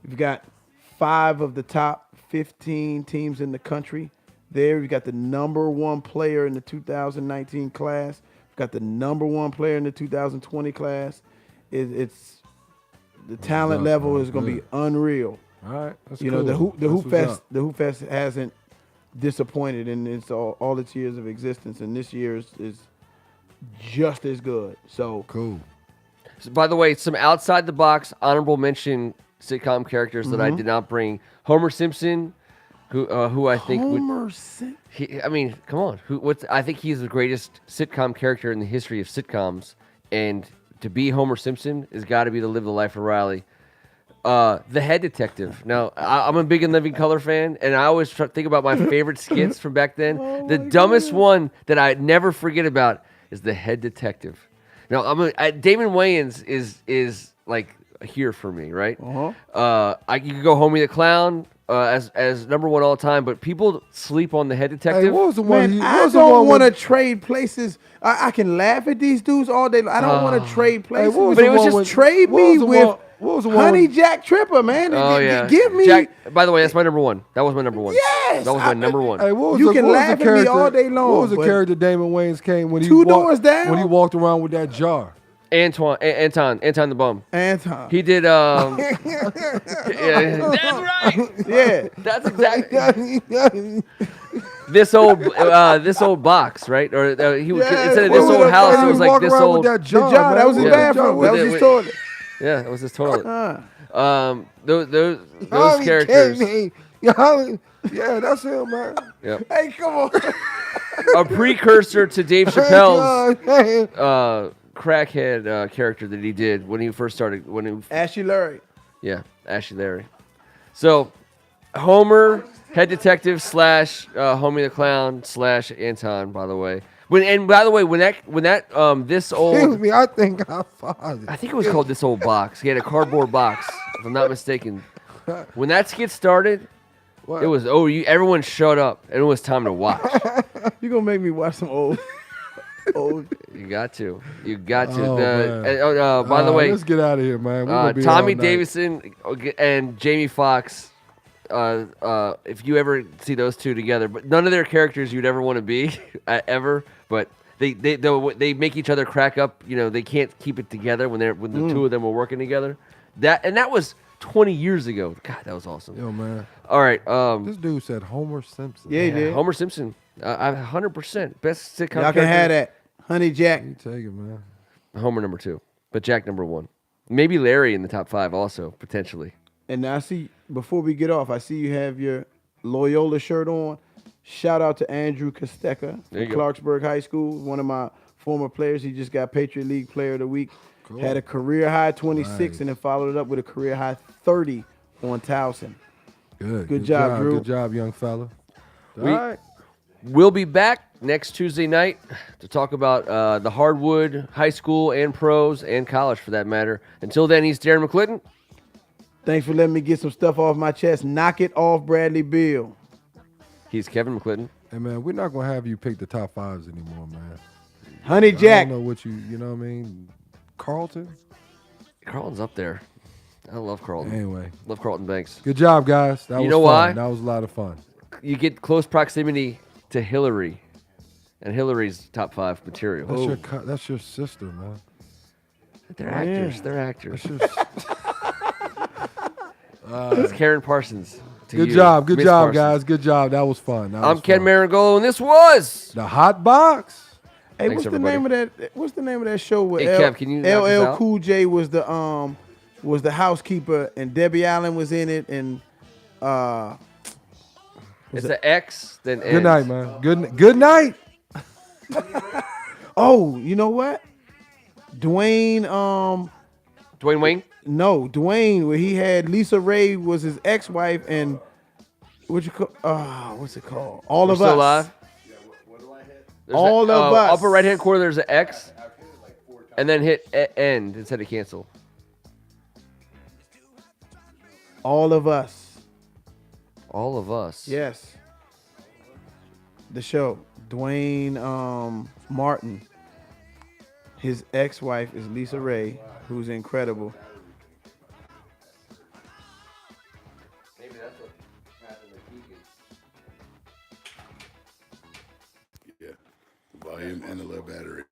We've got 5 of the top 15 teams in the country. There, you got the number 1 player in the 2019 class. You've got the number 1 player in the 2020 class. It's the talent level is going to be unreal. All right, that's You cool. know, the Hoop That's Fest, what's up. the Hoop Fest hasn't disappointed in its all its years of existence, and this year is just as good. So Cool. So, by the way, some outside the box honorable mention sitcom characters that I did not bring. Homer Simpson, who I think would. Homer Simpson. I mean, come on. I think he's the greatest sitcom character in the history of sitcoms, and to be Homer Simpson has got to be to live the life of Riley. The Head Detective. Now, I'm a big In Living Color fan, and I always try to think about my favorite skits from back then. The dumbest one that I never forget about is The Head Detective. Now, Damon Wayans is like here for me, right? You could go Homie the Clown as number 1 all time, but people sleep on The Head Detective. Hey, what was the one? Man, I don't want to trade places. I can laugh at these dudes all day. I don't want to trade places. what was But the it was one just with- trade what was me the with one- what was the one Honey with- Jack Tripper, man. Oh, yeah. Give me. Jack, by the way, that's my number 1. That was my number 1. Yes, That was my number 1. Hey, what was You the, can what was laugh the at me character, all day long, What was the but- character Damon Wayans came when he Two walked, doors down? when he walked around with that jar? Anton the Bum. Anton. He did. Yeah, that's right. Yeah. That's exactly this old box, right? Or he would Yeah, instead of what this was old that house, thing? it was He like walked this around old. with that jar, John, that man. was his What that bathroom. jar That was with his it. toilet. Yeah, it was his toilet. Uh, Those characters. Yeah, that's him, man. Yep. hey, come on. A precursor to Dave Chappelle's Hey, crackhead character that he did when he first started. Ashley Larry. Yeah, Ashley Larry. So, Homer, Head Detective / Homie the Clown / Anton. By the way, when that this old, excuse me, I think I found I it. think it was called This Old Box. He had a cardboard box, if I'm not mistaken. When that skit started, What? it was everyone shut up and it was time to watch. You gonna make me watch some old. You got to. Oh, man. By the way, let's get out of here, man. We're gonna be Tommy all night. Davidson and Jamie Foxx. If you ever see those two together, but none of their characters you'd ever want to be ever. But they make each other crack up. You know, they can't keep it together when the two of them were working together. That was 20 years ago. God, that was awesome. Yo, man. All right, This dude said Homer Simpson. Yeah, he did. Homer Simpson. 100% best sitcom. Y'all can character. have that. Honey Jack. You take it, man. Homer number 2, but Jack number 1. Maybe Larry in the top 5 also potentially. And I see, before we get off, I see you have your Loyola shirt on. Shout out to Andrew Kosteka There from you go. Clarksburg High School, one of my former players. He just got Patriot League Player of the Week. Had a career high 26 Nice. and then followed it up with a career high 30 on Towson. Good job, Drew. Good job, young fella. All We- right. We'll be back next Tuesday night to talk about the hardwood high school and pros and college for that matter. Until then, he's Darren McLinton. Thanks for letting me get some stuff off my chest. Knock it off, Bradley Beal. He's Kevin McLinton. Hey, man, we're not going to have you pick the top 5s anymore, man. Honey I Jack. don't know what you know what I mean? Carlton? Carlton's up there. I love Carlton. Anyway. Love Carlton Banks. Good job, guys. That You was know fun. why? That was a lot of fun. You get close proximity to Hillary, and Hillary's top 5 material. That's your sister, man. They're actors. They're actors. That's your It's Karen Parsons. to Good you, job. Good Miss job, Parsons. guys. Good job. That was fun. That I'm was Ken fun. Meringolo, and this was. The Hot Box. Hey, Thanks, what's the name of that show where Hey, Kev, can you knock this LL out? Cool J was the housekeeper and Debbie Allen was in it and It's an X, then Good night, man. Good night. oh, you know what? Dwayne Dwayne Wayne. Dwayne, where he had Lisa Ray was his ex-wife and what's it called? All We're of still Us. alive. There's All of us. Upper right hand corner, there's an X, and then hit end instead of cancel. All of Us. All of us. Yes. The show. Dwayne Martin. His ex-wife is Lisa Ray, who's incredible. Maybe that's what happened to Keegan. Yeah, volume and a low battery.